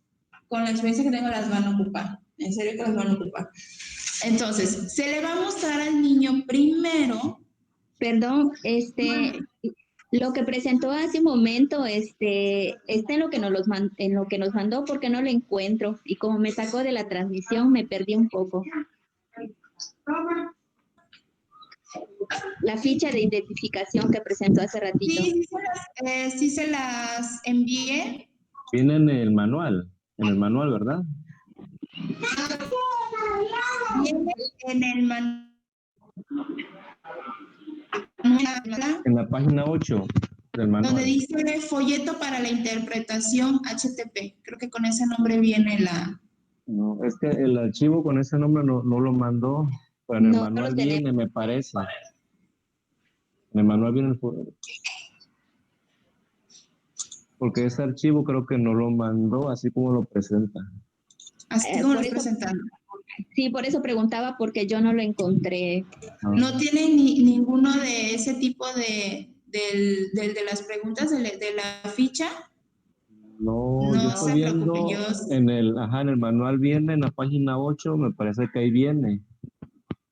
con la experiencia que tengo las van a ocupar. En serio que las van a ocupar. Entonces, se le va a mostrar al niño primero. Perdón, lo que presentó hace un momento, en lo que en lo que nos mandó, porque no lo encuentro. Y como me sacó de la transmisión, me perdí un poco. La ficha de identificación que presentó hace ratito. Sí se las envié. Viene en el manual, ¿verdad? Viene en el manual. En la página 8 del manual. Donde dice folleto para la interpretación HTP. Creo que con ese nombre viene la... No, es que el archivo con ese nombre no lo mandó, pero en el manual viene, me parece. En el manual viene el folleto. Porque ese archivo creo que no lo mandó así como lo presenta. Así como lo presentan. Sí, por eso preguntaba, porque yo no lo encontré. ¿No tiene ninguno de ese tipo de las preguntas de la ficha? No, yo estoy viendo en el manual viene, en la página 8, me parece que ahí viene.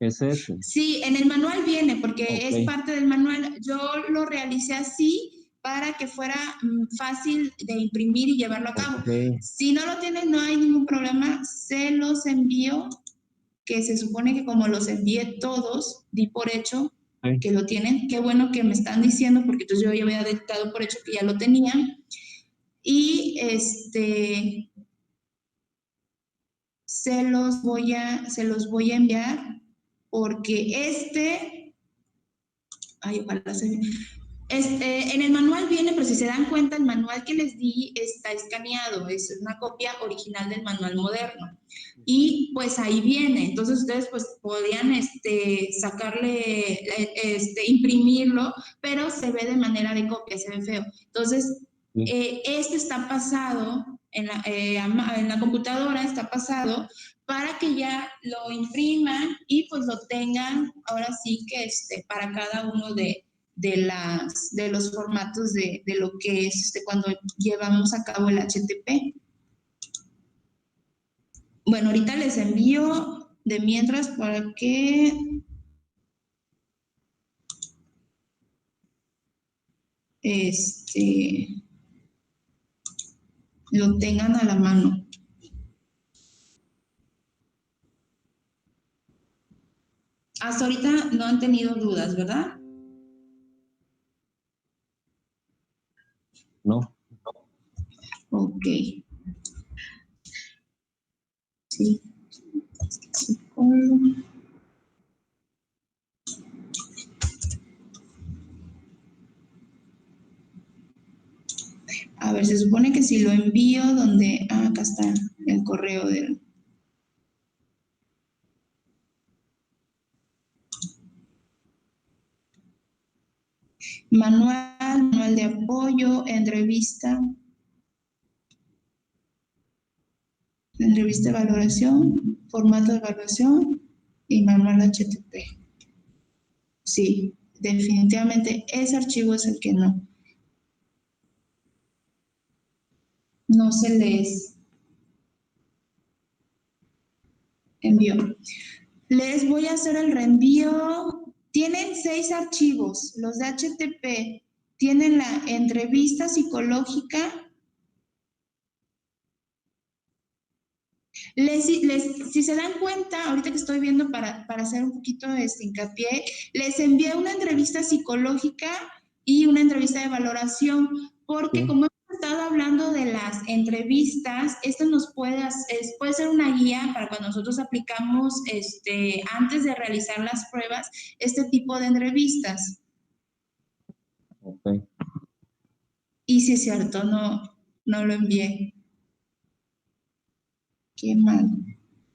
Es ese. Sí, en el manual viene, porque es parte del manual. Yo lo realicé así para que fuera fácil de imprimir y llevarlo a cabo. Si no lo tienen, no hay ningún problema. Se los envío, que se supone que como los envié todos, di por hecho que lo tienen. Qué bueno que me están diciendo, porque entonces yo ya había dado por hecho que ya lo tenían. Y se los voy a enviar, porque ay, ojalá se vea. En el manual viene, pero si se dan cuenta, el manual que les di está escaneado, es una copia original del manual moderno. Y pues ahí viene, entonces ustedes pues podían sacarle, imprimirlo, pero se ve de manera de copia, se ve feo. Entonces, está pasado en la computadora, está pasado para que ya lo impriman y pues lo tengan ahora sí que para cada uno de los formatos de lo que es cuando llevamos a cabo el HTP. Bueno, ahorita les envío de mientras para que lo tengan a la mano. Hasta ahorita no han tenido dudas, ¿verdad? No. Ok. Sí. A ver, se supone que si lo envío donde... acá está el correo del... manual de apoyo, entrevista de evaluación, formato de evaluación y manual HTTP. Sí, definitivamente ese archivo es el que no se les envió. Les voy a hacer el reenvío. Tienen 6 archivos, los de HTTP. Tienen la entrevista psicológica. Si se dan cuenta, ahorita que estoy viendo para hacer un poquito de hincapié, les envié una entrevista psicológica y una entrevista de valoración, porque como hemos estado hablando de las entrevistas, esto nos puede ser una guía para cuando nosotros aplicamos, antes de realizar las pruebas, este tipo de entrevistas. Ok. Y si es cierto, no lo envié. Qué mal.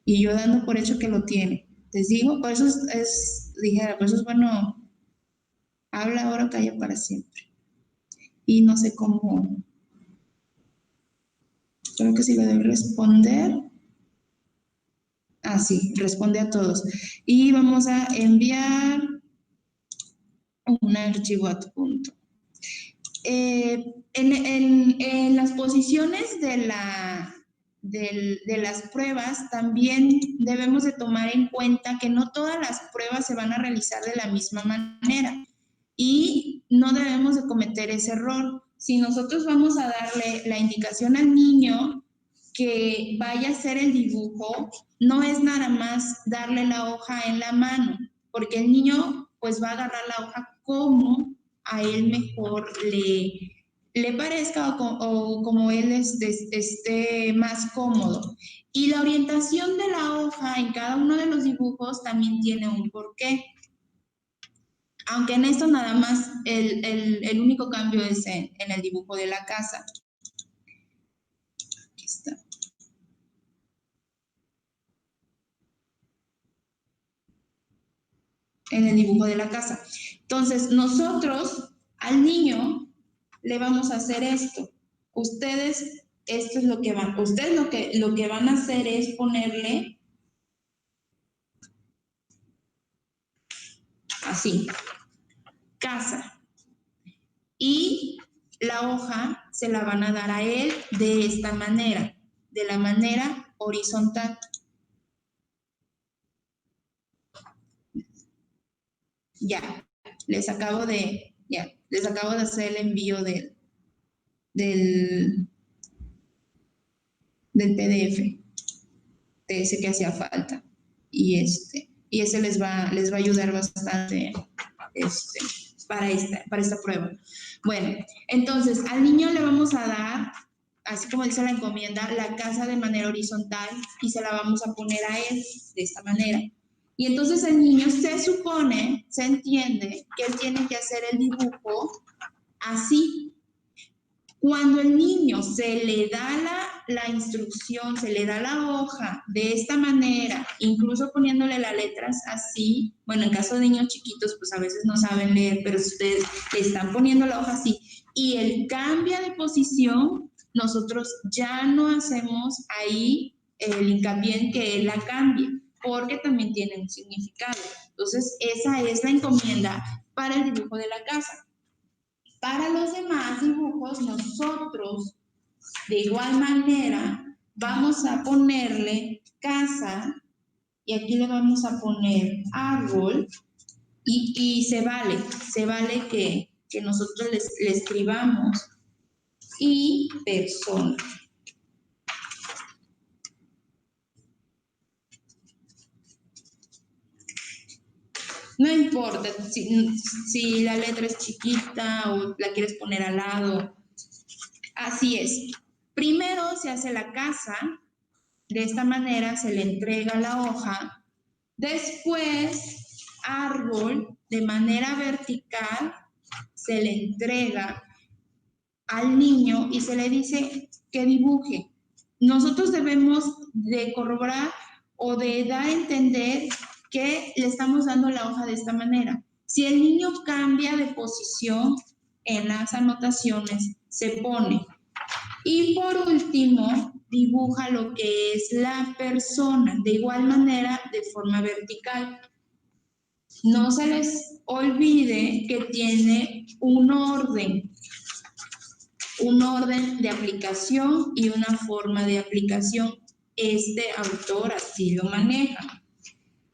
Y yo dando por hecho que lo tiene. Les digo, por eso por eso es bueno, habla ahora o calla para siempre. Y no sé cómo, creo que sí le debo responder. Ah, sí, responde a todos. Y vamos a enviar un archivo adjunto. En las posiciones de las pruebas también debemos de tomar en cuenta que no todas las pruebas se van a realizar de la misma manera y no debemos de cometer ese error. Si nosotros vamos a darle la indicación al niño que vaya a hacer el dibujo, no es nada más darle la hoja en la mano, porque el niño pues va a agarrar la hoja como a él mejor le parezca o como él esté más cómodo. Y la orientación de la hoja en cada uno de los dibujos también tiene un porqué. Aunque en esto nada más el único cambio es en el dibujo de la casa. Aquí está. En el dibujo de la casa. Entonces, nosotros al niño le vamos a hacer esto. Ustedes, esto es lo que van, ustedes lo que van a hacer es ponerle así, casa. Y la hoja se la van a dar a él de esta manera, de la manera horizontal. Ya, les acabo de hacer el envío del PDF, de ese que hacía falta. Y ese les va a ayudar bastante para esta prueba. Bueno, entonces al niño le vamos a dar, así como dice la encomienda, la casa de manera horizontal y se la vamos a poner a él de esta manera. Y entonces el niño se entiende que él tiene que hacer el dibujo así. Cuando el niño se le da la instrucción, se le da la hoja de esta manera, incluso poniéndole las letras así, bueno, en caso de niños chiquitos, pues a veces no saben leer, pero si ustedes le están poniendo la hoja así y él cambia de posición, nosotros ya no hacemos ahí el hincapié en que él la cambie, porque también tiene un significado. Entonces, esa es la encomienda para el dibujo de la casa. Para los demás dibujos, nosotros de igual manera vamos a ponerle casa y aquí le vamos a poner árbol y se vale que nosotros le escribamos y persona. No importa si la letra es chiquita o la quieres poner al lado. Así es. Primero se hace la casa, de esta manera se le entrega la hoja. Después, árbol, de manera vertical, se le entrega al niño y se le dice que dibuje. Nosotros debemos de corroborar o de dar a entender que le estamos dando la hoja de esta manera. Si el niño cambia de posición en las anotaciones, se pone. Y por último, dibuja lo que es la persona, de igual manera de forma vertical. No se les olvide que tiene un orden de aplicación y una forma de aplicación. Este autor así lo maneja.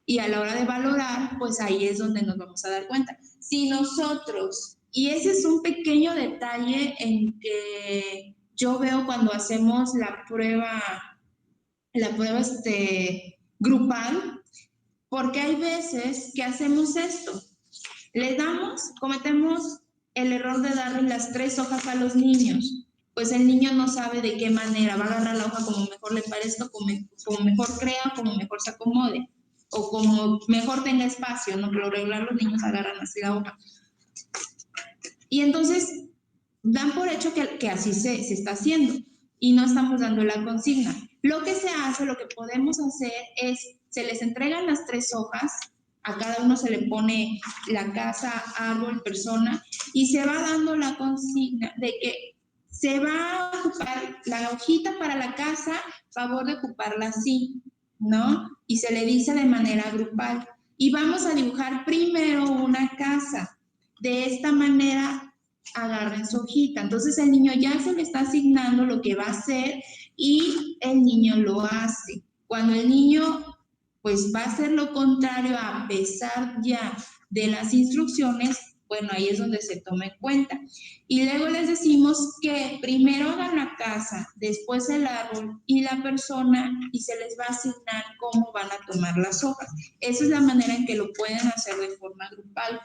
Y a la hora de valorar, pues ahí es donde nos vamos a dar cuenta. Si nosotros, y ese es un pequeño detalle en que yo veo cuando hacemos la prueba grupal, porque hay veces que hacemos esto. Cometemos el error de darle las 3 hojas a los niños. Pues el niño no sabe de qué manera, va a agarrar la hoja como mejor le parezca, como mejor crea, como mejor se acomode, o como mejor tenga espacio, ¿no? Por lo regular los niños agarran así la hoja. Y entonces dan por hecho que así se está haciendo y no estamos dando la consigna. Lo que se hace, lo que podemos hacer es, se les entregan las 3 hojas, a cada uno se le pone la casa, árbol, persona, y se va dando la consigna de que se va a ocupar la hojita para la casa, favor de ocuparla así, ¿no? Y se le dice de manera grupal. Y vamos a dibujar primero una casa. De esta manera agarren su hojita. Entonces el niño ya se le está asignando lo que va a hacer y el niño lo hace. Cuando el niño pues va a hacer lo contrario a pesar ya de las instrucciones, bueno, ahí es donde se toma en cuenta. Y luego les decimos que primero hagan la casa, después el árbol y la persona, y se les va a asignar cómo van a tomar las hojas. Esa es la manera en que lo pueden hacer de forma grupal.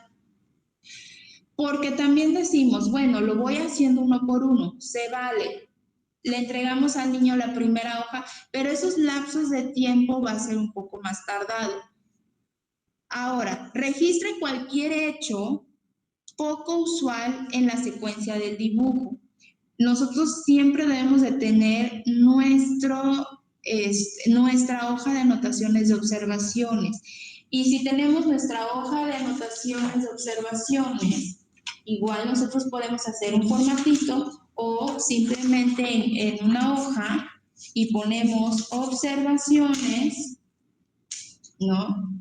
Porque también decimos, bueno, lo voy haciendo uno por uno, se vale. Le entregamos al niño la primera hoja, pero esos lapsos de tiempo va a ser un poco más tardado. Ahora, registre cualquier hecho poco usual en la secuencia del dibujo. Nosotros siempre debemos de tener nuestra hoja de anotaciones de observaciones. Y si tenemos nuestra hoja de anotaciones de observaciones, igual nosotros podemos hacer un formatito o simplemente en una hoja y ponemos observaciones, ¿no?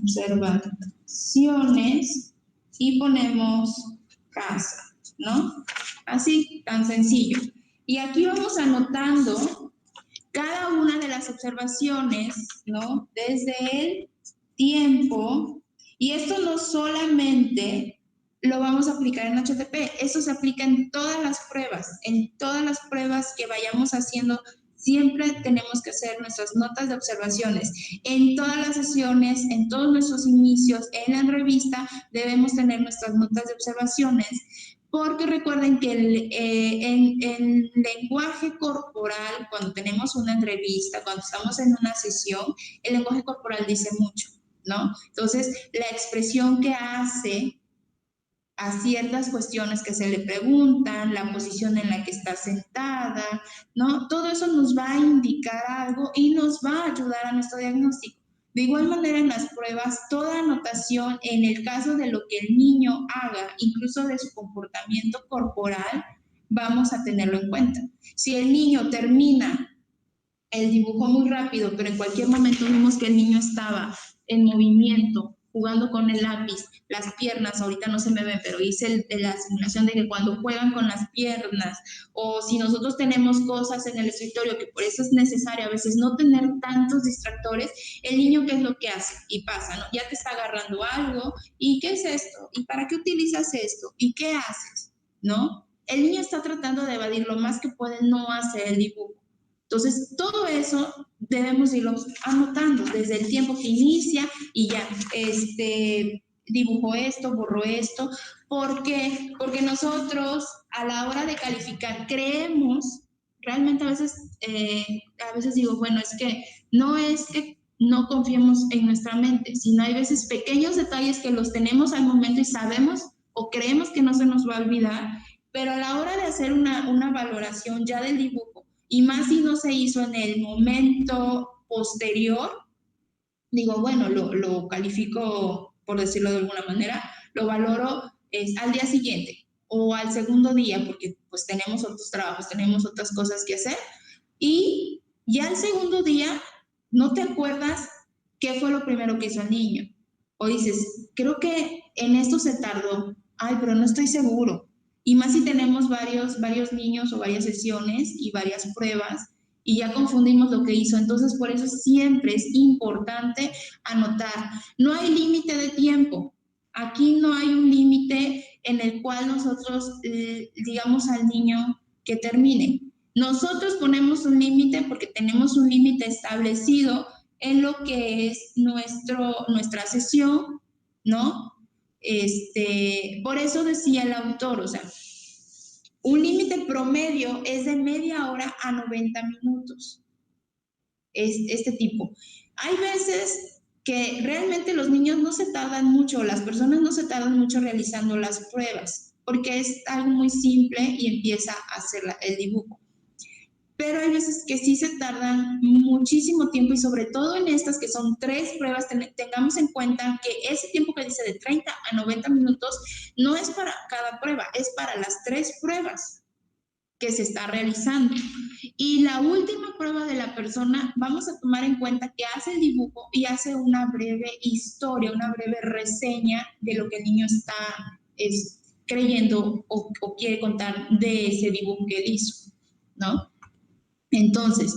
Observaciones y ponemos casa, ¿no? Así, tan sencillo. Y aquí vamos anotando cada una de las observaciones, ¿no? Desde el tiempo, y esto no solamente lo vamos a aplicar en HTP, esto se aplica en todas las pruebas que vayamos haciendo. Siempre tenemos que hacer nuestras notas de observaciones. En todas las sesiones, en todos nuestros inicios, en la revista, debemos tener nuestras notas de observaciones, porque recuerden que en lenguaje corporal, cuando tenemos una entrevista, cuando estamos en una sesión, el lenguaje corporal dice mucho, ¿no? Entonces, la expresión que hace a ciertas cuestiones que se le preguntan, la posición en la que está sentada, ¿no? Todo eso nos va a indicar algo y nos va a ayudar a nuestro diagnóstico. De igual manera, en las pruebas, toda anotación, en el caso de lo que el niño haga, incluso de su comportamiento corporal, vamos a tenerlo en cuenta. Si el niño termina el dibujo muy rápido, pero en cualquier momento vimos que el niño estaba en movimiento, jugando con el lápiz, las piernas, ahorita no se me ven, pero hice la simulación de que cuando juegan con las piernas, o si nosotros tenemos cosas en el escritorio, que por eso es necesario a veces no tener tantos distractores, el niño, ¿qué es lo que hace? Y pasa, ¿no? Ya te está agarrando algo, ¿y qué es esto? ¿Y para qué utilizas esto? ¿Y qué haces? ¿No? El niño está tratando de evadir lo más que puede, no hacer el dibujo. Entonces, todo eso debemos irlo anotando desde el tiempo que inicia y ya, dibujo esto, borro esto. ¿Por qué? Porque nosotros a la hora de calificar creemos, realmente a veces digo, bueno, es que no confiemos en nuestra mente, sino hay veces pequeños detalles que los tenemos al momento y sabemos o creemos que no se nos va a olvidar, pero a la hora de hacer una valoración ya del dibujo, y más si no se hizo en el momento posterior, digo, bueno, lo califico, por decirlo de alguna manera, lo valoro al día siguiente o al segundo día, porque pues tenemos otros trabajos, tenemos otras cosas que hacer, y ya el segundo día no te acuerdas qué fue lo primero que hizo el niño. O dices, creo que en esto se tardó, ay, pero no estoy seguro. Y más si tenemos varios niños o varias sesiones y varias pruebas y ya confundimos lo que hizo. Entonces, por eso siempre es importante anotar. No hay límite de tiempo. Aquí no hay un límite en el cual nosotros digamos al niño que termine. Nosotros ponemos un límite porque tenemos un límite establecido en lo que es nuestra sesión, ¿no? Por eso decía el autor, o sea, un límite promedio es de media hora a 90 minutos. Es este tipo. Hay veces que realmente los niños no se tardan mucho, las personas no se tardan mucho realizando las pruebas, porque es algo muy simple y empieza a hacer el dibujo. Pero hay veces que sí se tardan muchísimo tiempo y sobre todo en estas que son 3 pruebas, tengamos en cuenta que ese tiempo que dice de 30 a 90 minutos no es para cada prueba, es para las 3 pruebas que se está realizando. Y la última prueba de la persona, vamos a tomar en cuenta que hace el dibujo y hace una breve historia, una breve reseña de lo que el niño está creyendo o quiere contar de ese dibujo que él hizo, ¿no? Entonces,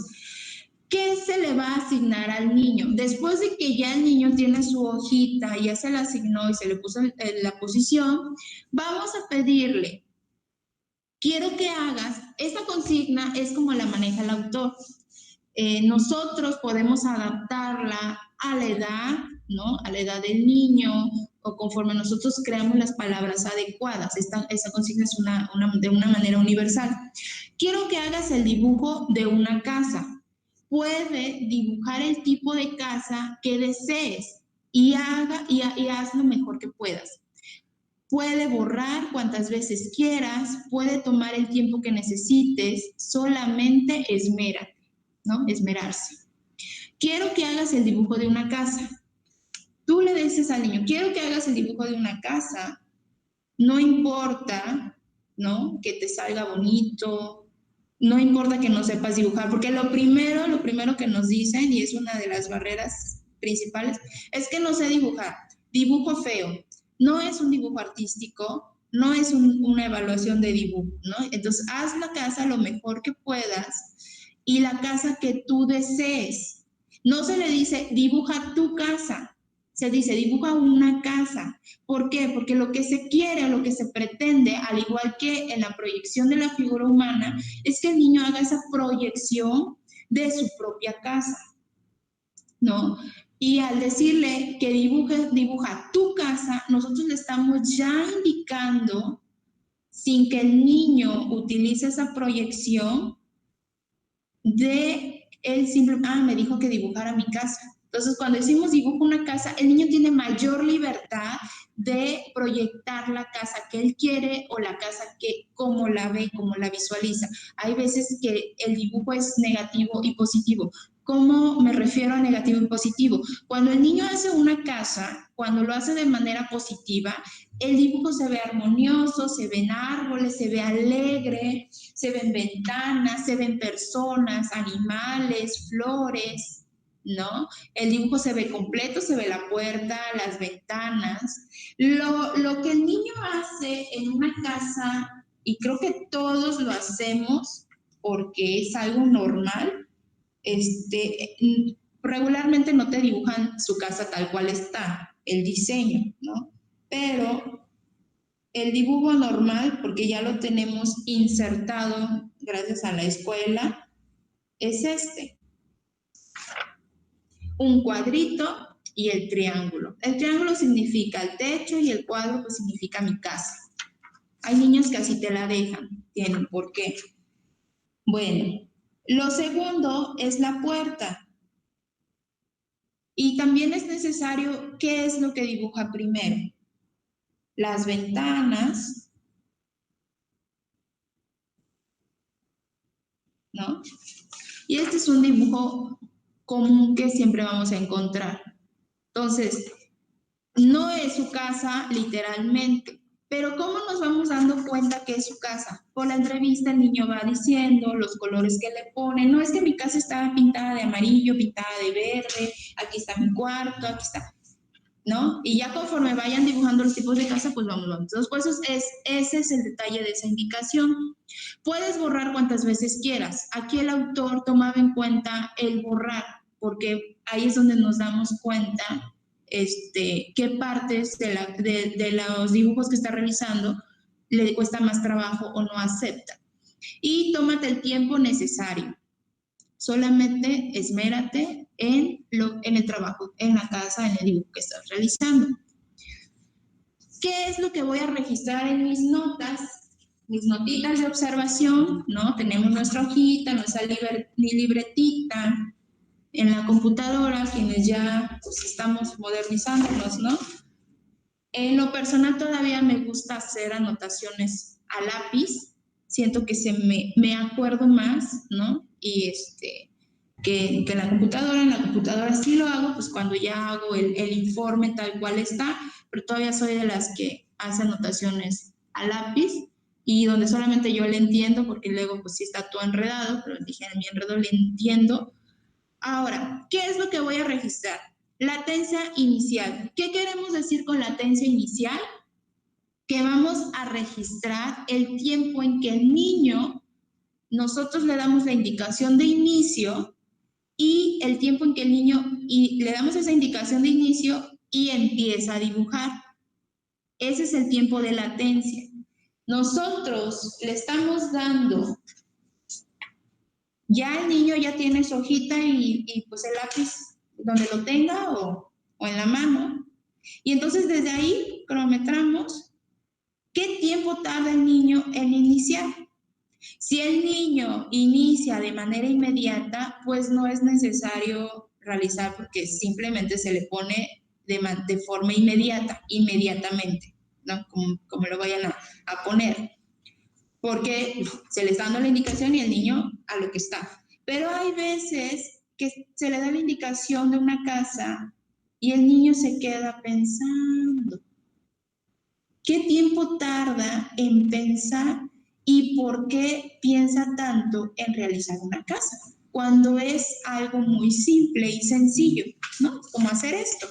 ¿qué se le va a asignar al niño? Después de que ya el niño tiene su hojita, ya se la asignó y se le puso la posición, vamos a pedirle, quiero que hagas, esta consigna es como la maneja el autor. Nosotros podemos adaptarla a la edad, ¿no? A la edad del niño o conforme nosotros creamos las palabras adecuadas. Esta consigna es de una manera universal. Quiero que hagas el dibujo de una casa. Puede dibujar el tipo de casa que desees y haz lo mejor que puedas. Puede borrar cuantas veces quieras, puede tomar el tiempo que necesites, solamente esmérate, ¿no? Esmerarse. Quiero que hagas el dibujo de una casa. Tú le dices al niño, quiero que hagas el dibujo de una casa, no importa, ¿no? Que te salga bonito, no importa que no sepas dibujar, porque lo primero que nos dicen, y es una de las barreras principales, es que no sé dibujar, dibujo feo, no es un dibujo artístico, no es una evaluación de dibujo, ¿no? Entonces, haz la casa lo mejor que puedas y la casa que tú desees. No se le dice, dibuja tu casa, se dice, dibuja una casa. ¿Por qué? Porque lo que se quiere o lo que se pretende, al igual que en la proyección de la figura humana, es que el niño haga esa proyección de su propia casa, ¿no? Y al decirle que dibuja tu casa, nosotros le estamos ya indicando, sin que el niño utilice esa proyección, de él me dijo que dibujara mi casa. Entonces, cuando decimos dibujo una casa, el niño tiene mayor libertad de proyectar la casa que él quiere o la casa que como la ve, como la visualiza. Hay veces que el dibujo es negativo y positivo. ¿Cómo me refiero a negativo y positivo? Cuando el niño hace una casa, cuando lo hace de manera positiva, el dibujo se ve armonioso, se ven árboles, se ve alegre, se ven ventanas, se ven personas, animales, flores, ¿no? El dibujo se ve completo, se ve la puerta, las ventanas. Lo que el niño hace en una casa, y creo que todos lo hacemos porque es algo normal, regularmente no te dibujan su casa tal cual está, el diseño, ¿no? Pero el dibujo normal, porque ya lo tenemos insertado gracias a la escuela, es un cuadrito y el triángulo. El triángulo significa el techo y el cuadro pues significa mi casa. Hay niños que así te la dejan, tienen por qué. Bueno, lo segundo es la puerta. Y también es necesario, ¿qué es lo que dibuja primero? Las ventanas, ¿no? Y este es un dibujo común que siempre vamos a encontrar. Entonces, no es su casa literalmente, pero ¿cómo nos vamos dando cuenta que es su casa? Por la entrevista el niño va diciendo los colores que le ponen. No es que mi casa está pintada de amarillo, pintada de verde, aquí está mi cuarto, aquí está, ¿no? Y ya conforme vayan dibujando los tipos de casa, pues vamos. Entonces, pues ese es el detalle de esa indicación. Puedes borrar cuantas veces quieras. Aquí el autor tomaba en cuenta el borrar, porque ahí es donde nos damos cuenta qué partes de los dibujos que está realizando le cuesta más trabajo o no acepta. Y tómate el tiempo necesario. Solamente esmérate en el trabajo, en la casa, en el dibujo que estás realizando. ¿Qué es lo que voy a registrar en mis notas? Mis notitas de observación, ¿no? Tenemos nuestra hojita, nuestra libretita. En la computadora, quienes ya pues, estamos modernizándonos, ¿no? En lo personal todavía me gusta hacer anotaciones a lápiz, siento que me acuerdo más, ¿no? Y que en la computadora sí lo hago, pues cuando ya hago el informe tal cual está, pero todavía soy de las que hace anotaciones a lápiz y donde solamente yo le entiendo, porque luego pues sí está todo enredado, pero dije, en mi enredo le entiendo. Ahora, ¿qué es lo que voy a registrar? Latencia inicial. ¿Qué queremos decir con latencia inicial? Que vamos a registrar el tiempo en que el niño, nosotros le damos la indicación de inicio y el tiempo en que el niño, y le damos esa indicación de inicio y empieza a dibujar. Ese es el tiempo de latencia. Nosotros le estamos dando, ya el niño ya tiene su hojita y pues el lápiz donde lo tenga o en la mano. Y entonces desde ahí cronometramos qué tiempo tarda el niño en iniciar. Si el niño inicia de manera inmediata, pues no es necesario realizar porque simplemente se le pone de forma inmediatamente, ¿no? Como lo vayan a poner. Porque se le está dando la indicación y el niño a lo que está. Pero hay veces que se le da la indicación de una casa y el niño se queda pensando. ¿Qué tiempo tarda en pensar y por qué piensa tanto en realizar una casa? Cuando es algo muy simple y sencillo, ¿no? Como hacer esto.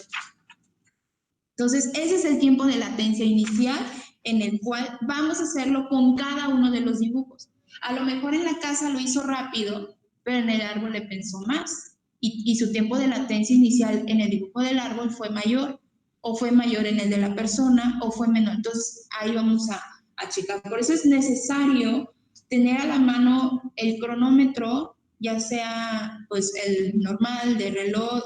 Entonces, ese es el tiempo de latencia inicial en el cual vamos a hacerlo con cada uno de los dibujos. A lo mejor en la casa lo hizo rápido, pero en el árbol le pensó más y su tiempo de latencia inicial en el dibujo del árbol fue mayor, o fue mayor en el de la persona, o fue menor. Entonces, ahí vamos a checar. Por eso es necesario tener a la mano el cronómetro, ya sea pues el normal de reloj,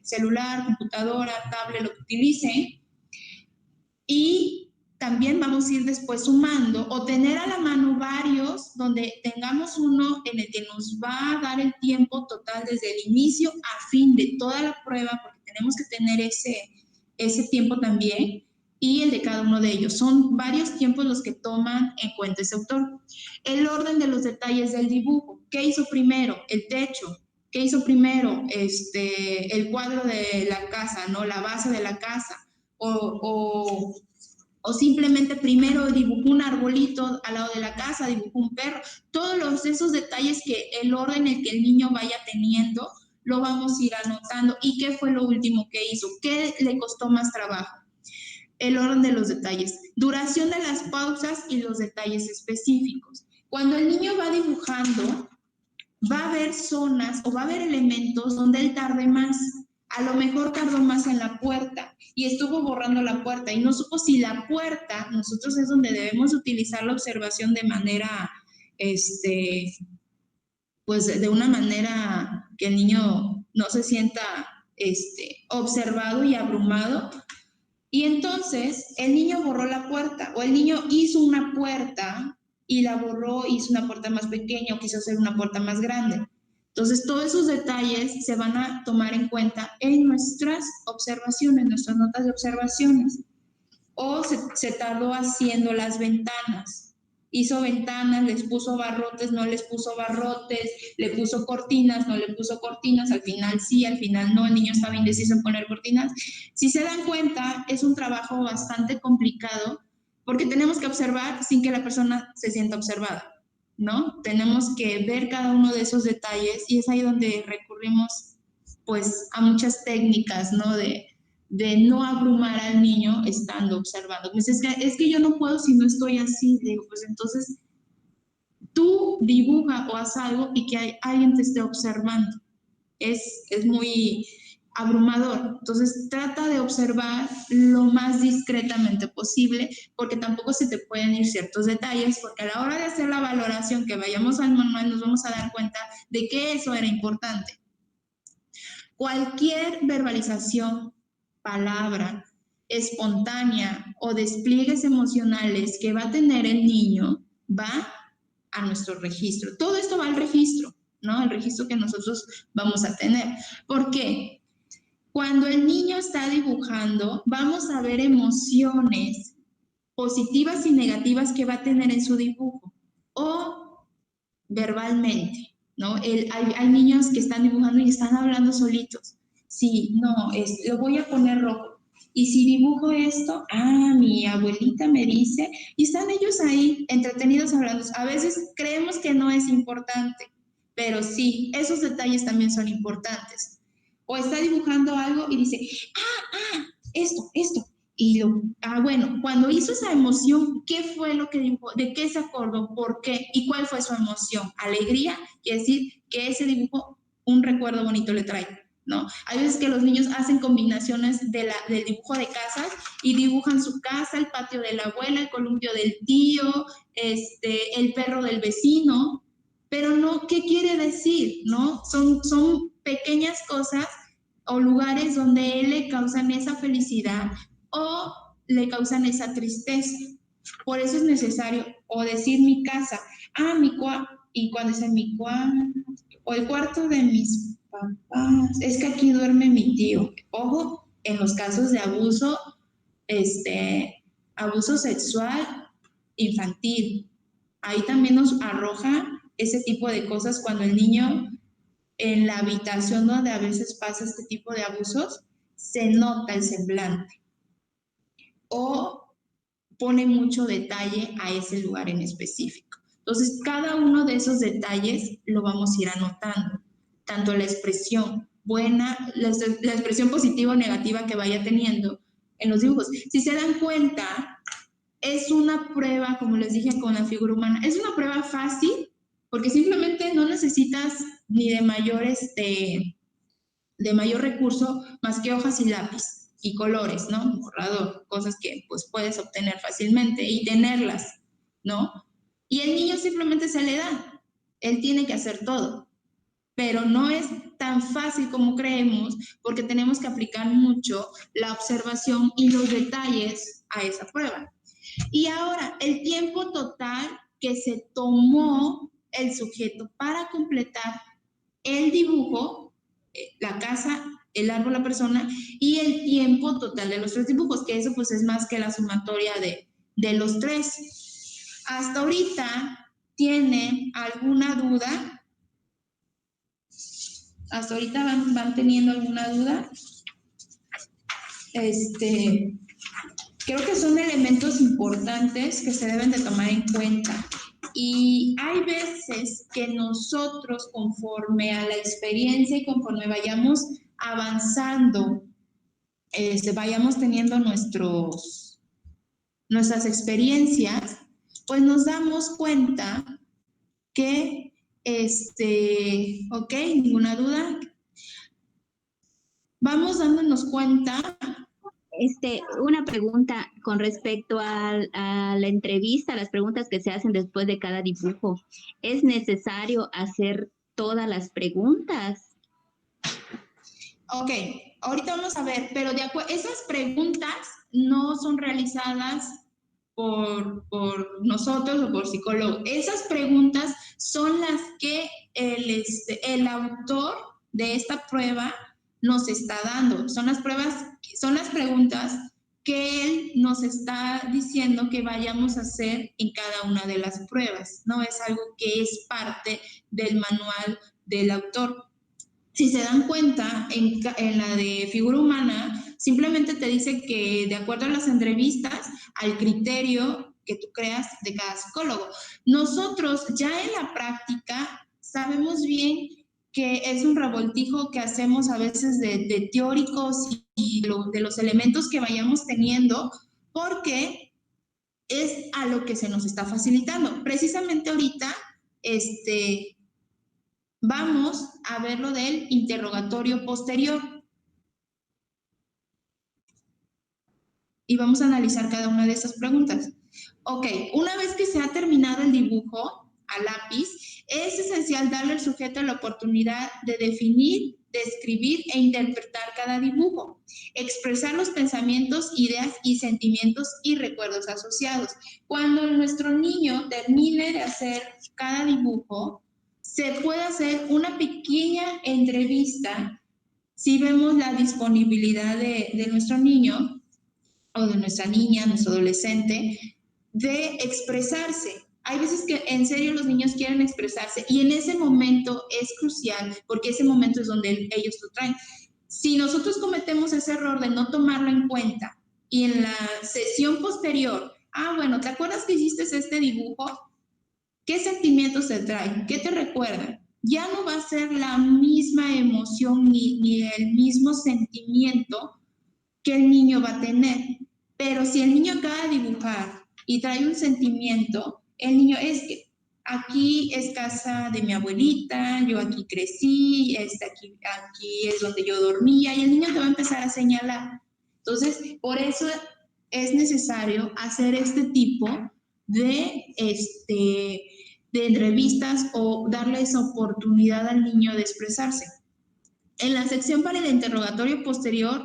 celular, computadora, tablet, lo que utilicen. Y también vamos a ir después sumando o tener a la mano varios donde tengamos uno en el que nos va a dar el tiempo total desde el inicio a fin de toda la prueba, porque tenemos que tener ese tiempo también, y el de cada uno de ellos. Son varios tiempos los que toman en cuenta ese autor. El orden de los detalles del dibujo. ¿Qué hizo primero? El techo. ¿Qué hizo primero? El cuadro de la casa, ¿no? La base de la casa. O simplemente primero dibujó un arbolito al lado de la casa, dibujó un perro. Todos esos detalles, que el orden en el que el niño vaya teniendo, lo vamos a ir anotando. ¿Y qué fue lo último que hizo? ¿Qué le costó más trabajo? El orden de los detalles, duración de las pausas y los detalles específicos. Cuando el niño va dibujando, va a haber zonas o va a haber elementos donde él tarde más. A lo mejor tardó más en la puerta y estuvo borrando la puerta y no supo si la puerta, nosotros es donde debemos utilizar la observación de manera, pues de una manera que el niño no se sienta observado y abrumado. Y entonces el niño borró la puerta, o el niño hizo una puerta y la borró, hizo una puerta más pequeña o quiso hacer una puerta más grande. Entonces, todos esos detalles se van a tomar en cuenta en nuestras observaciones, nuestras notas de observaciones. O se tardó haciendo las ventanas hizo ventanas, les puso barrotes, no les puso barrotes, le puso cortinas, no le puso cortinas, al final sí, al final no, el niño estaba indeciso en poner cortinas. Si se dan cuenta, es un trabajo bastante complicado porque tenemos que observar sin que la persona se sienta observada, ¿no? Tenemos que ver cada uno de esos detalles y es ahí donde recurrimos pues a muchas técnicas, ¿no? De no abrumar al niño estando observando. Pues es que yo no puedo si no estoy así. Digo, pues entonces tú dibuja o haz algo y que alguien te esté observando. Es muy abrumador. Entonces trata de observar lo más discretamente posible porque tampoco se te pueden ir ciertos detalles porque a la hora de hacer la valoración que vayamos al manual nos vamos a dar cuenta de que eso era importante. Cualquier verbalización, palabra, espontánea o despliegues emocionales que va a tener el niño va a nuestro registro. Todo esto va al registro, ¿no? El registro que nosotros vamos a tener. ¿Por qué? Cuando el niño está dibujando, vamos a ver emociones positivas y negativas que va a tener en su dibujo o verbalmente. ¿No? Hay niños que están dibujando y están hablando solitos. Sí, no, lo voy a poner rojo. Y si dibujo esto, mi abuelita me dice, y están ellos ahí entretenidos hablando. A veces creemos que no es importante, pero sí, esos detalles también son importantes. O está dibujando algo y dice, esto. Y bueno, cuando hizo esa emoción, ¿qué fue lo que dibujó? ¿De qué se acordó? ¿Por qué? ¿Y cuál fue su emoción? Alegría, quiere decir que ese dibujo un recuerdo bonito le trae, ¿no? Hay veces que los niños hacen combinaciones del dibujo de casas y dibujan su casa, el patio de la abuela, el columpio del tío, el perro del vecino, pero no, ¿qué quiere decir? ¿No? Son pequeñas cosas o lugares donde él le causan esa felicidad o le causan esa tristeza. Por eso es necesario o decir mi casa, y cuando dice mi cuarto, o el cuarto de mis papás, es que aquí duerme mi tío. Ojo, en los casos de abuso, abuso sexual infantil. Ahí también nos arroja ese tipo de cosas cuando el niño en la habitación donde a veces pasa este tipo de abusos, se nota el semblante o pone mucho detalle a ese lugar en específico. Entonces, cada uno de esos detalles lo vamos a ir anotando, tanto la expresión buena, la expresión positiva o negativa que vaya teniendo en los dibujos. Si se dan cuenta, es una prueba, como les dije con la figura humana, es una prueba fácil porque simplemente no necesitas ni de mayor recurso más que hojas y lápiz y colores, ¿no? Borrador, cosas que pues puedes obtener fácilmente y tenerlas, ¿no? Y el niño simplemente se le da, él tiene que hacer todo, pero no es tan fácil como creemos porque tenemos que aplicar mucho la observación y los detalles a esa prueba. Y ahora, el tiempo total que se tomó el sujeto para completar el dibujo, la casa, el árbol, la persona, y el tiempo total de los 3 dibujos, que eso pues es más que la sumatoria de los 3. Hasta ahorita, ¿tienen alguna duda? ¿Hasta ahorita van teniendo alguna duda? Creo que son elementos importantes que se deben de tomar en cuenta. Y hay veces que nosotros, conforme a la experiencia y conforme vayamos avanzando, vayamos teniendo nuestras experiencias, pues nos damos cuenta que, ok, ninguna duda, vamos dándonos cuenta. Una pregunta con respecto a la entrevista, las preguntas que se hacen después de cada dibujo. ¿Es necesario hacer todas las preguntas? Ok, ahorita vamos a ver, pero esas preguntas no son realizadas por nosotros o por psicólogos. Esas preguntas son las que el autor de esta prueba nos está dando. Son las preguntas que él nos está diciendo que vayamos a hacer en cada una de las pruebas, ¿no? Es algo que es parte del manual del autor. Si se dan cuenta, en la de figura humana, simplemente te dice que de acuerdo a las entrevistas, al criterio que tú creas de cada psicólogo. Nosotros ya en la práctica sabemos bien que es un revoltijo que hacemos a veces de teóricos y de los elementos que vayamos teniendo, porque es a lo que se nos está facilitando. Precisamente ahorita, vamos a ver lo del interrogatorio posterior. Y vamos a analizar cada una de esas preguntas. Ok, una vez que se ha terminado el dibujo a lápiz, es esencial darle al sujeto la oportunidad de definir, describir e interpretar cada dibujo, expresar los pensamientos, ideas y sentimientos y recuerdos asociados. Cuando nuestro niño termine de hacer cada dibujo, se puede hacer una pequeña entrevista si vemos la disponibilidad de nuestro niño o de nuestra niña, nuestro adolescente, de expresarse. Hay veces que en serio los niños quieren expresarse y en ese momento es crucial porque ese momento es donde ellos lo traen. Si nosotros cometemos ese error de no tomarlo en cuenta y en la sesión posterior, bueno, ¿te acuerdas que hiciste este dibujo? ¿Qué sentimientos te traen? ¿Qué te recuerdan? Ya no va a ser la misma emoción ni el mismo sentimiento que el niño va a tener. Pero si el niño acaba de dibujar y trae un sentimiento, el niño es que aquí es casa de mi abuelita, yo aquí crecí, aquí es donde yo dormía, y el niño te va a empezar a señalar. Entonces, por eso es necesario hacer este tipo de entrevistas o darle esa oportunidad al niño de expresarse. En la sección para el interrogatorio posterior,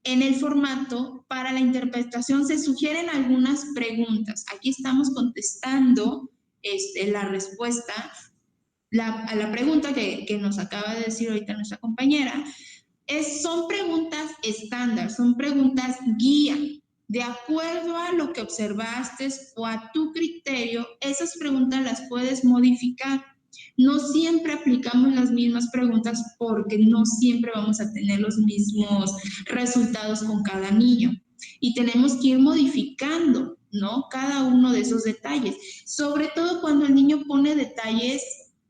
en el formato para la interpretación se sugieren algunas preguntas. Aquí estamos contestando la respuesta a la pregunta que nos acaba de decir ahorita nuestra compañera. Son preguntas estándar, son preguntas guía. De acuerdo a lo que observaste o a tu criterio, esas preguntas las puedes modificar. No siempre aplicamos las mismas preguntas porque no siempre vamos a tener los mismos resultados con cada niño. Y tenemos que ir modificando, ¿no? Cada uno de esos detalles. Sobre todo cuando el niño pone detalles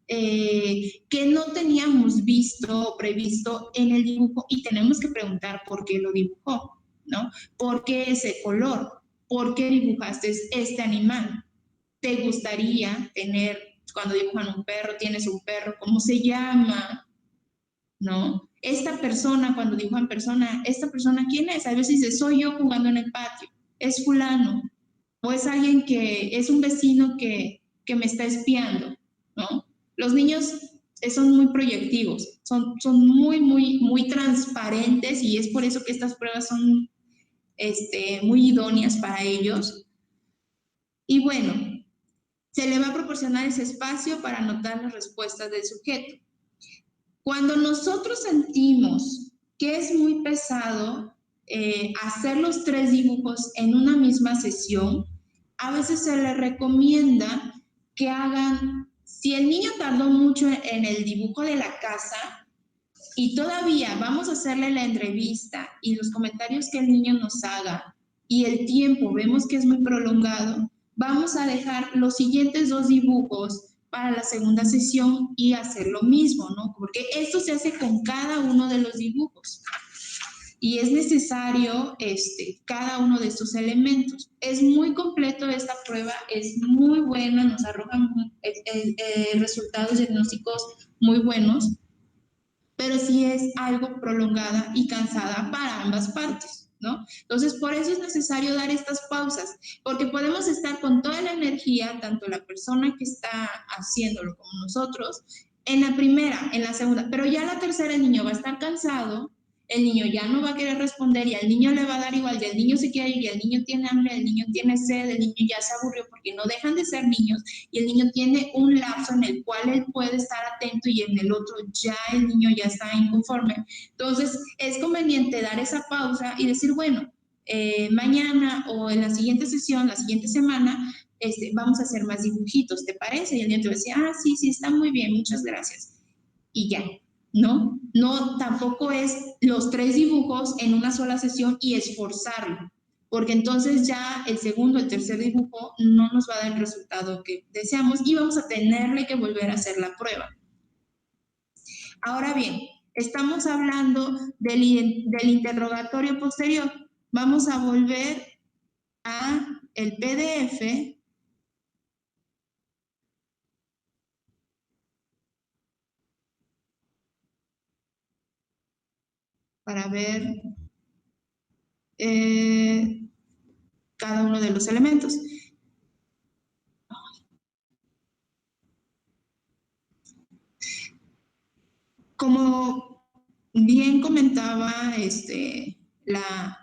que no teníamos visto o previsto en el dibujo y tenemos que preguntar por qué lo dibujó, ¿no? ¿Por qué ese color? ¿Por qué dibujaste este animal? ¿Te gustaría tener, cuando dibujan un perro, tienes un perro, cómo se llama? ¿No? Esta persona, cuando dibujan persona, ¿esta persona quién es? A veces dice, soy yo jugando en el patio, es fulano, o es alguien que es un vecino que me está espiando, ¿no? Los niños son muy proyectivos, son muy transparentes y es por eso que estas pruebas son muy idóneas para ellos. Y bueno, se le va a proporcionar ese espacio para anotar las respuestas del sujeto. Cuando nosotros sentimos que es muy pesado hacer los 3 dibujos en una misma sesión, a veces se le recomienda que hagan, si el niño tardó mucho en el dibujo de la casa y todavía vamos a hacerle la entrevista y los comentarios que el niño nos haga y el tiempo vemos que es muy prolongado, vamos a dejar los siguientes 2 dibujos para la segunda sesión y hacer lo mismo, ¿no? Porque esto se hace con cada uno de los dibujos y es necesario cada uno de estos elementos. Es muy completo esta prueba, es muy buena, nos arrojan resultados diagnósticos muy buenos, pero sí es algo prolongada y cansada para ambas partes, ¿no? Entonces, por eso es necesario dar estas pausas, porque podemos estar con toda la energía, tanto la persona que está haciéndolo como nosotros, en la primera, en la segunda, pero ya la tercera el niño va a estar cansado, el niño ya no va a querer responder y al niño le va a dar igual, y el niño se quiere ir, y el niño tiene hambre, el niño tiene sed, el niño ya se aburrió porque no dejan de ser niños y el niño tiene un lapso en el cual él puede estar atento y en el otro ya el niño ya está inconforme. Entonces es conveniente dar esa pausa y decir, bueno, mañana o en la siguiente sesión, la siguiente semana, vamos a hacer más dibujitos, ¿te parece? Y el niño te va a decir, ah, sí, sí, está muy bien, muchas gracias. Y ya, ¿no? No, tampoco es los 3 dibujos en una sola sesión y esforzarlo, porque entonces ya el segundo, el tercer dibujo no nos va a dar el resultado que deseamos y vamos a tenerle que volver a hacer la prueba. Ahora bien, estamos hablando del interrogatorio posterior. Vamos a volver a el PDF. Para ver cada uno de los elementos. Como bien comentaba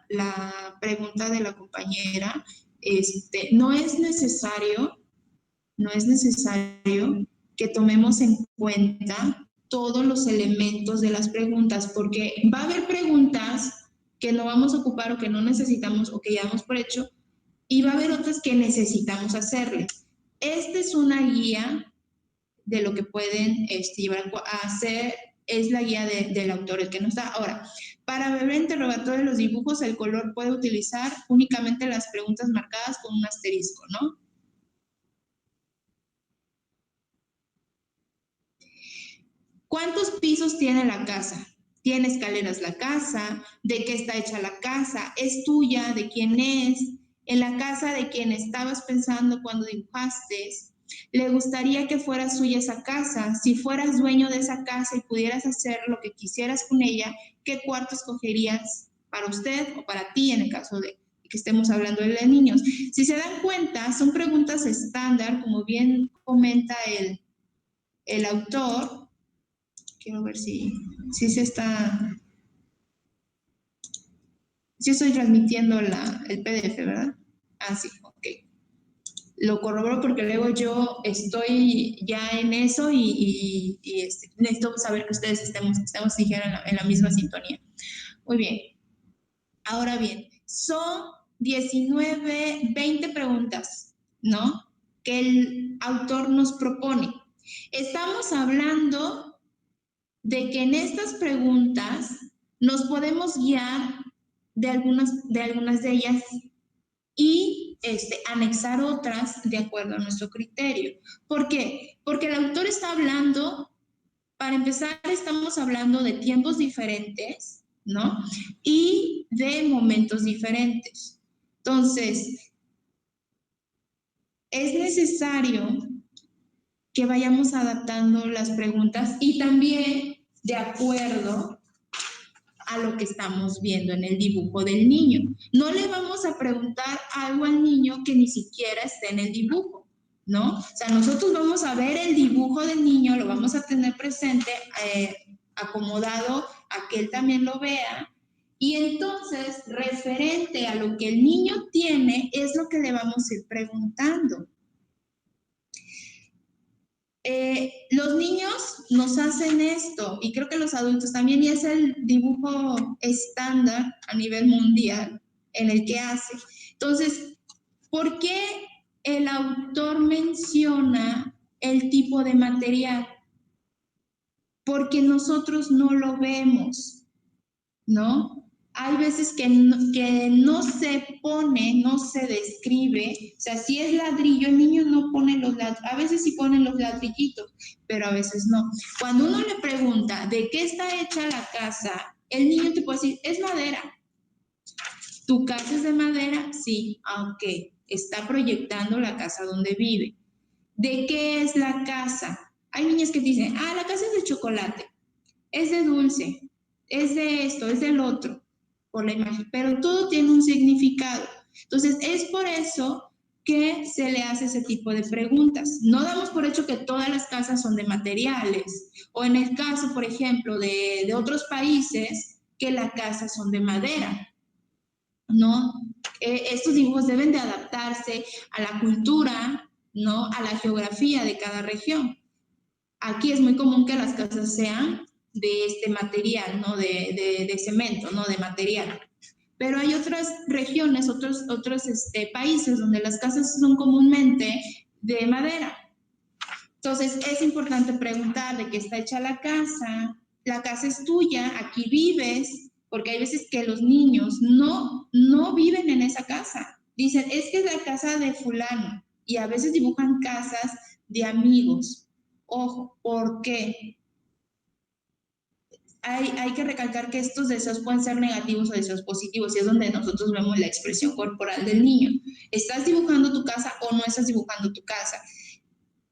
la pregunta de la compañera, no es necesario que tomemos en cuenta todos los elementos de las preguntas, porque va a haber preguntas que no vamos a ocupar o que no necesitamos o que ya damos por hecho, y va a haber otras que necesitamos hacerle. Esta es una guía de lo que pueden llevar a hacer, es la guía del autor el que nos da. Ahora, para ver el interrogatorio de los dibujos, el color puede utilizar únicamente las preguntas marcadas con un asterisco, ¿no? ¿Cuántos pisos tiene la casa? ¿Tiene escaleras la casa? ¿De qué está hecha la casa? ¿Es tuya? ¿De quién es? ¿En la casa de quién estabas pensando cuando dibujaste? ¿Le gustaría que fuera suya esa casa? Si fueras dueño de esa casa y pudieras hacer lo que quisieras con ella, ¿qué cuarto escogerías para usted o para ti en el caso de que estemos hablando de niños? Si se dan cuenta, son preguntas estándar, como bien comenta el autor. Quiero ver si se está... Sí estoy transmitiendo el PDF, ¿verdad? Ah, sí, ok. Lo corroboro porque luego yo estoy ya en eso y necesito saber que ustedes estamos en la misma sintonía. Muy bien. Ahora bien, son 19, 20 preguntas, ¿no? Que el autor nos propone. Estamos hablando de que en estas preguntas nos podemos guiar de algunas de ellas y anexar otras de acuerdo a nuestro criterio. ¿Por qué? Porque el autor está hablando, para empezar, estamos hablando de tiempos diferentes, ¿no? Y de momentos diferentes. Entonces, es necesario que vayamos adaptando las preguntas y también de acuerdo a lo que estamos viendo en el dibujo del niño. No le vamos a preguntar algo al niño que ni siquiera esté en el dibujo, ¿no? O sea, nosotros vamos a ver el dibujo del niño, lo vamos a tener presente, acomodado a que él también lo vea, y entonces, referente a lo que el niño tiene, es lo que le vamos a ir preguntando. Los niños nos hacen esto, y creo que los adultos también, y es el dibujo estándar a nivel mundial en el que hace. Entonces, ¿por qué el autor menciona el tipo de material? Porque nosotros no lo vemos, ¿no? Hay veces que no se pone, no se describe, o sea, si es ladrillo, el niño no pone los ladrillos, a veces sí ponen los ladrillitos, pero a veces no. Cuando uno le pregunta de qué está hecha la casa, el niño te puede decir, es madera. ¿Tu casa es de madera? Sí, aunque está proyectando la casa donde vive. ¿De qué es la casa? Hay niños que dicen, ah, la casa es de chocolate, es de dulce, es de esto, es del otro, por la imagen, pero todo tiene un significado. Entonces, es por eso que se le hace ese tipo de preguntas. No damos por hecho que todas las casas son de materiales, o en el caso, por ejemplo, de otros países, que las casas son de madera, ¿no? Estos dibujos deben de adaptarse a la cultura, ¿no? A la geografía de cada región. Aquí es muy común que las casas sean de este material, ¿no? De cemento, ¿no? De material. Pero hay otras regiones, otros países donde las casas son comúnmente de madera. Entonces, es importante preguntar de qué está hecha la casa es tuya, aquí vives, porque hay veces que los niños no viven en esa casa. Dicen, es que es la casa de fulano, y a veces dibujan casas de amigos. Ojo, ¿por qué? Hay que recalcar que estos deseos pueden ser negativos o deseos positivos, y es donde nosotros vemos la expresión corporal del niño. ¿Estás dibujando tu casa o no estás dibujando tu casa?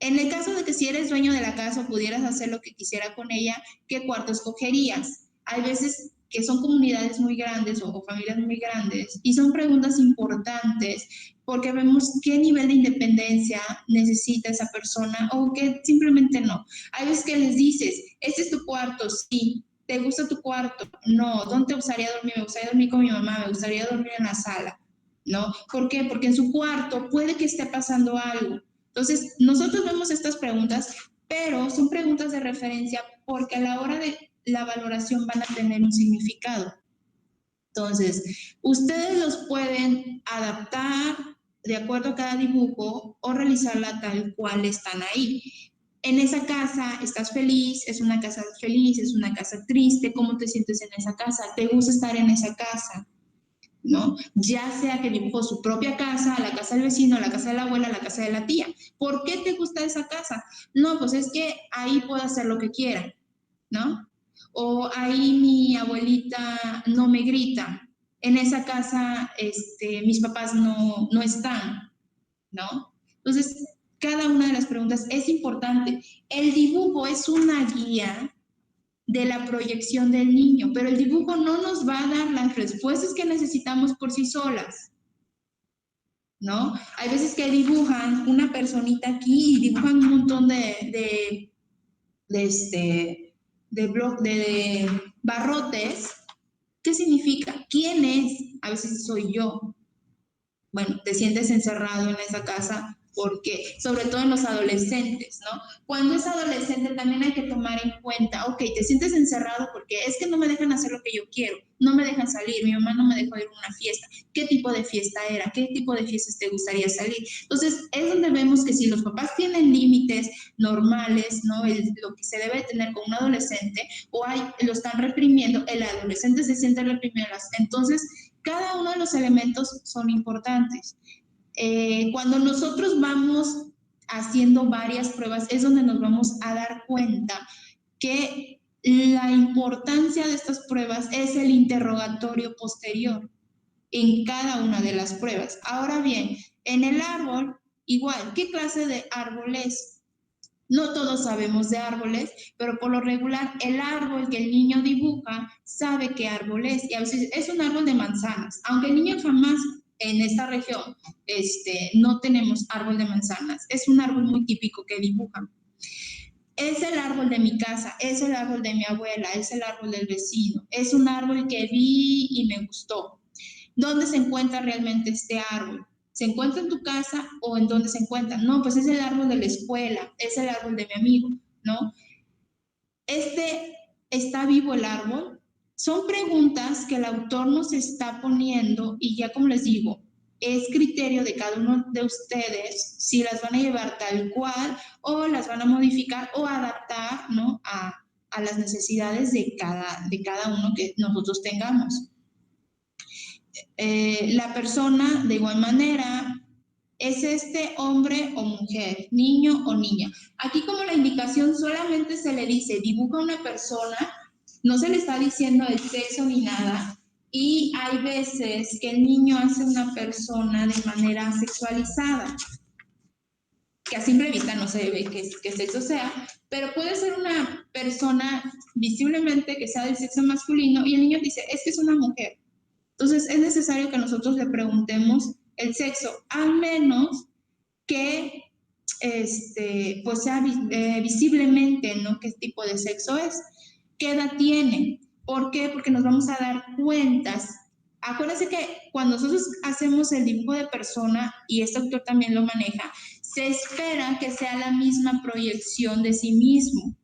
En el caso de que si eres dueño de la casa o pudieras hacer lo que quisiera con ella, ¿qué cuarto escogerías? Hay veces que son comunidades muy grandes o familias muy grandes y son preguntas importantes porque vemos qué nivel de independencia necesita esa persona o que simplemente no. Hay veces que les dices, este es tu cuarto, sí. ¿Te gusta tu cuarto? No. ¿Dónde te gustaría dormir? Me gustaría dormir con mi mamá, me gustaría dormir en la sala. ¿No? ¿Por qué? Porque en su cuarto puede que esté pasando algo. Entonces, nosotros vemos estas preguntas, pero son preguntas de referencia porque a la hora de la valoración van a tener un significado. Entonces, ustedes los pueden adaptar de acuerdo a cada dibujo o realizarla tal cual están ahí. En esa casa, ¿estás feliz? ¿Es una casa feliz? ¿Es una casa triste? ¿Cómo te sientes en esa casa? ¿Te gusta estar en esa casa? ¿No? Ya sea que dibujó su propia casa, la casa del vecino, la casa de la abuela, la casa de la tía. ¿Por qué te gusta esa casa? No, pues es que ahí puedo hacer lo que quiera, ¿no? O ahí mi abuelita no me grita. En esa casa, mis papás no están, ¿no? Entonces, cada una de las preguntas es importante. El dibujo es una guía de la proyección del niño, pero el dibujo no nos va a dar las respuestas que necesitamos por sí solas, ¿no? Hay veces que dibujan una personita aquí y dibujan un montón de barrotes. ¿Qué significa? ¿Quién es? A veces soy yo. Bueno, te sientes encerrado en esa casa porque, sobre todo en los adolescentes, ¿no? Cuando es adolescente también hay que tomar en cuenta, ok, te sientes encerrado porque es que no me dejan hacer lo que yo quiero, no me dejan salir, mi mamá no me dejó ir a una fiesta. ¿Qué tipo de fiesta era? ¿Qué tipo de fiestas te gustaría salir? Entonces, es donde vemos que si los papás tienen límites normales, ¿no? Lo que se debe tener con un adolescente, o lo están reprimiendo, el adolescente se siente reprimido. Entonces, cada uno de los elementos son importantes. Cuando nosotros vamos haciendo varias pruebas es donde nos vamos a dar cuenta que la importancia de estas pruebas es el interrogatorio posterior en cada una de las pruebas. Ahora bien, en el árbol, igual, ¿qué clase de árbol es? No todos sabemos de árboles, pero por lo regular el árbol que el niño dibuja sabe qué árbol es, y a veces es un árbol de manzanas, aunque el niño jamás en esta región no tenemos árbol de manzanas, es un árbol muy típico que dibujan. Es el árbol de mi casa, es el árbol de mi abuela, es el árbol del vecino, es un árbol que vi y me gustó. ¿Dónde se encuentra realmente este árbol? ¿Se encuentra en tu casa o en dónde se encuentra? No, pues es el árbol de la escuela, es el árbol de mi amigo, ¿no? ¿Está vivo el árbol? Son preguntas que el autor nos está poniendo y ya como les digo, es criterio de cada uno de ustedes si las van a llevar tal cual o las van a modificar o adaptar, ¿no? a las necesidades de cada uno que nosotros tengamos. La persona, de igual manera, ¿es hombre o mujer, niño o niña? Aquí como la indicación solamente se le dice, dibuja una persona, no se le está diciendo el sexo ni nada, y hay veces que el niño hace una persona de manera sexualizada, que a simple vista no se ve qué sexo sea, pero puede ser una persona visiblemente que sea del sexo masculino y el niño dice, es que es una mujer. Entonces, es necesario que nosotros le preguntemos el sexo, al menos que pues sea visiblemente, ¿no? ¿Qué tipo de sexo es? ¿Qué edad tiene? ¿Por qué? Porque nos vamos a dar cuentas. Acuérdense que cuando nosotros hacemos el dibujo de persona, y este autor también lo maneja, se espera que sea la misma proyección de sí mismo.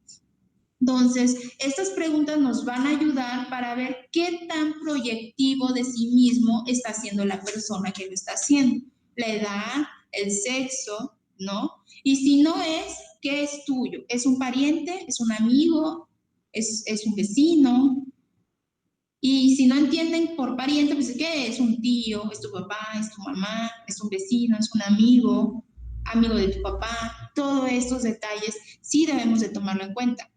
Entonces, estas preguntas nos van a ayudar para ver qué tan proyectivo de sí mismo está haciendo la persona que lo está haciendo. La edad, el sexo, ¿no? Y si no es, ¿qué es tuyo? ¿Es un pariente? ¿Es un amigo? ¿Es un vecino? Y si no entienden por pariente, pues ¿qué es? Un tío, es tu papá, es tu mamá, es un vecino, es un amigo, amigo de tu papá. Todos estos detalles sí debemos de tomarlo en cuenta.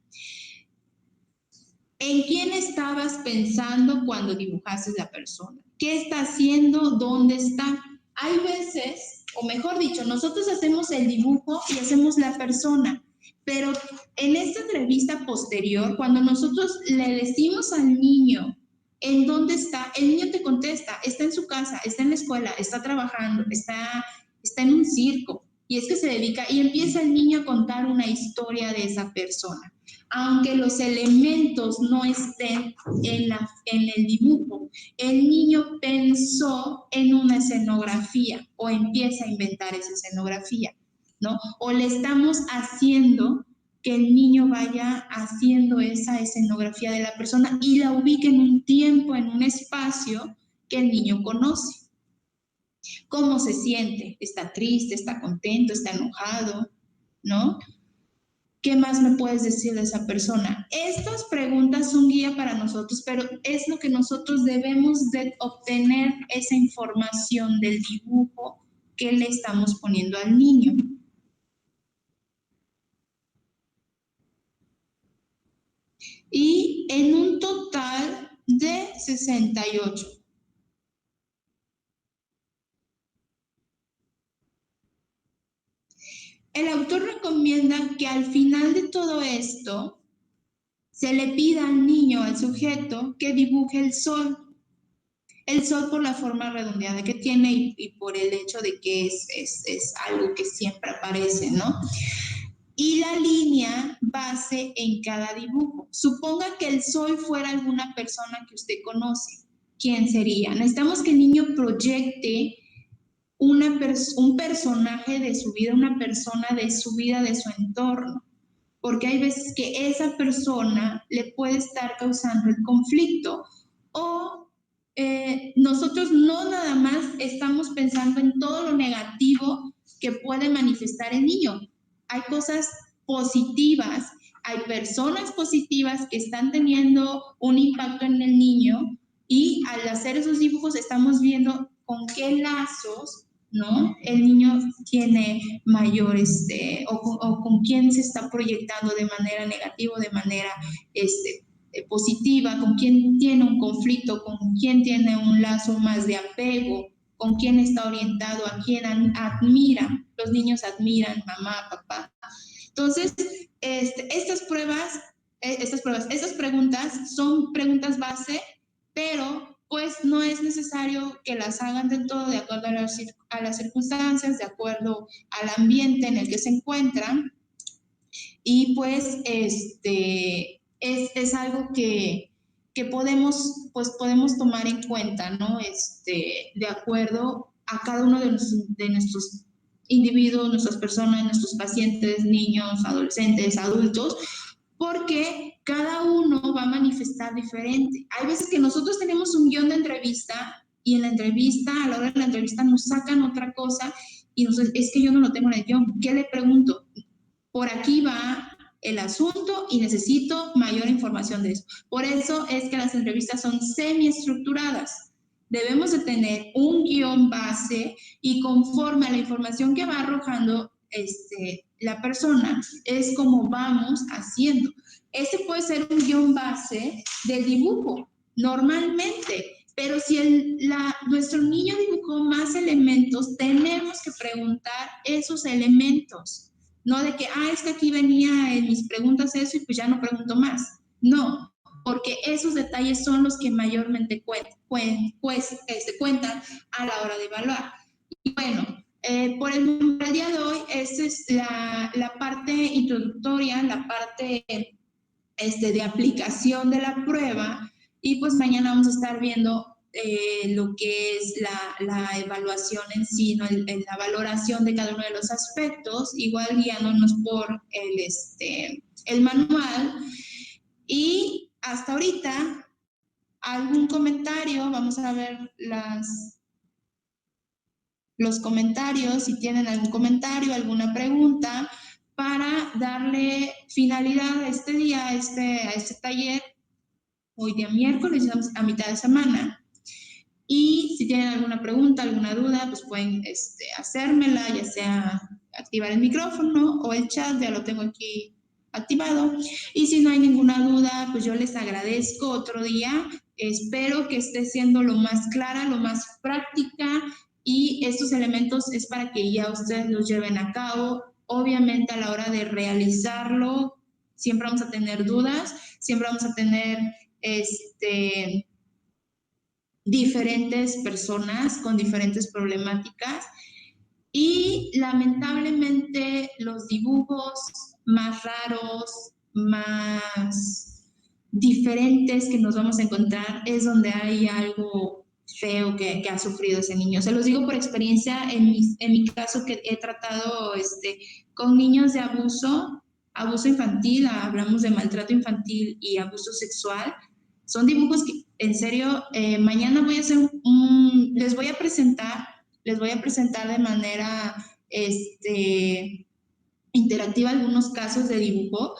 ¿En quién estabas pensando cuando dibujaste la persona? ¿Qué está haciendo? ¿Dónde está? Hay veces, o mejor dicho, nosotros hacemos el dibujo y hacemos la persona, pero en esta entrevista posterior, cuando nosotros le decimos al niño en dónde está, el niño te contesta, está en su casa, está en la escuela, está trabajando, está en un circo, y es que se dedica, y empieza el niño a contar una historia de esa persona. Aunque los elementos no estén en el dibujo, el niño pensó en una escenografía o empieza a inventar esa escenografía, ¿no? O le estamos haciendo que el niño vaya haciendo esa escenografía de la persona y la ubique en un tiempo, en un espacio que el niño conoce. ¿Cómo se siente? ¿Está triste? ¿Está contento? ¿Está enojado? ¿No? ¿Qué más me puedes decir de esa persona? Estas preguntas son guía para nosotros, pero es lo que nosotros debemos de obtener esa información del dibujo que le estamos poniendo al niño. Y en un total de 68. El autor recomienda que al final de todo esto se le pida al niño, al sujeto, que dibuje el sol. El sol por la forma redondeada que tiene y por el hecho de que es algo que siempre aparece, ¿no? Y la línea base en cada dibujo. Suponga que el sol fuera alguna persona que usted conoce. ¿Quién sería? Necesitamos que el niño proyecte un personaje de su vida, una persona de su vida, de su entorno, porque hay veces que esa persona le puede estar causando el conflicto o nosotros no nada más estamos pensando en todo lo negativo que puede manifestar el niño. Hay cosas positivas, hay personas positivas que están teniendo un impacto en el niño y al hacer esos dibujos estamos viendo con qué lazos, ¿no? El niño tiene mayor, o con quién se está proyectando de manera negativa, de manera positiva, con quién tiene un conflicto, con quién tiene un lazo más de apego, con quién está orientado, a quién admira. Los niños admiran mamá, papá. Entonces, estas preguntas son preguntas base, pero pues no es necesario que las hagan del todo de acuerdo a las circunstancias, de acuerdo al ambiente en el que se encuentran. Y pues es algo que podemos tomar en cuenta, ¿no? De acuerdo a cada uno de nuestros individuos, nuestras personas, nuestros pacientes, niños, adolescentes, adultos, porque cada uno va a manifestar diferente. Hay veces que nosotros tenemos un guión de entrevista y en la entrevista, a la hora de la entrevista nos sacan otra cosa y es que yo no lo tengo en el guión. ¿Qué le pregunto? Por aquí va el asunto y necesito mayor información de eso. Por eso es que las entrevistas son semiestructuradas. Debemos de tener un guión base y conforme a la información que va arrojando la persona, es como vamos haciendo. Este puede ser un guión base del dibujo, normalmente, pero si nuestro niño dibujó más elementos, tenemos que preguntar esos elementos. No de que, es que aquí venía en mis preguntas eso y pues ya no pregunto más. No, porque esos detalles son los que mayormente cuentan a la hora de evaluar. Y bueno, por el día de hoy, esta es la parte introductoria, la parte de aplicación de la prueba, y pues mañana vamos a estar viendo lo que es la evaluación en sí, ¿no? La valoración de cada uno de los aspectos, igual guiándonos por el manual. Y hasta ahorita, ¿algún comentario? Vamos a ver los comentarios, si tienen algún comentario, alguna pregunta, para darle finalidad a este día, a este taller. Hoy día miércoles, estamos a mitad de semana. Y si tienen alguna pregunta, alguna duda, pues pueden hacérmela, ya sea activar el micrófono o el chat, ya lo tengo aquí activado. Y si no hay ninguna duda, pues yo les agradezco otro día. Espero que esté siendo lo más clara, lo más práctica, y estos elementos es para que ya ustedes los lleven a cabo. Obviamente a la hora de realizarlo, siempre vamos a tener dudas, siempre vamos a tener diferentes personas con diferentes problemáticas, y lamentablemente los dibujos más raros, más diferentes que nos vamos a encontrar es donde hay algo feo que ha sufrido ese niño. Se los digo por experiencia, en mi caso, que he tratado con niños de abuso infantil, hablamos de maltrato infantil y abuso sexual. Son dibujos que, en serio, mañana voy a hacer les voy a presentar de manera interactiva algunos casos de dibujo.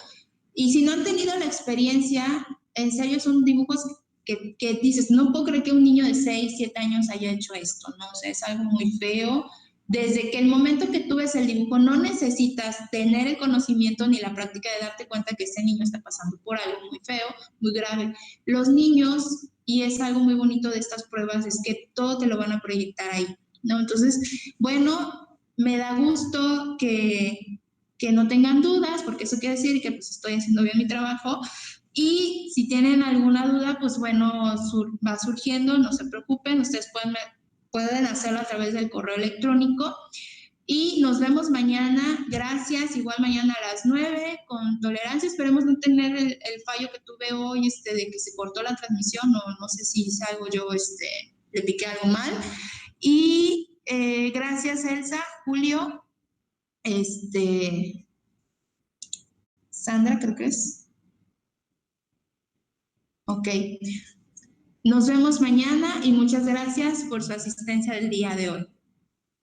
Y si no han tenido la experiencia, en serio son dibujos que dices, no puedo creer que un niño de 6, 7 años haya hecho esto, ¿no? O sea, es algo muy feo. Desde que el momento que tú ves el dibujo, no necesitas tener el conocimiento ni la práctica de darte cuenta que ese niño está pasando por algo muy feo, muy grave. Los niños, y es algo muy bonito de estas pruebas, es que todo te lo van a proyectar ahí, ¿no? Entonces, bueno, me da gusto que no tengan dudas, porque eso quiere decir que pues estoy haciendo bien mi trabajo. Y si tienen alguna duda, pues bueno, va surgiendo, no se preocupen, ustedes pueden hacerlo a través del correo electrónico. Y nos vemos mañana. Gracias. Igual mañana a las 9 con tolerancia. Esperemos no tener el fallo que tuve hoy, de que se cortó la transmisión. No sé si hice algo yo, le piqué algo mal. Y gracias, Elsa, Julio. Sandra, creo que es. Ok. Nos vemos mañana y muchas gracias por su asistencia del día de hoy.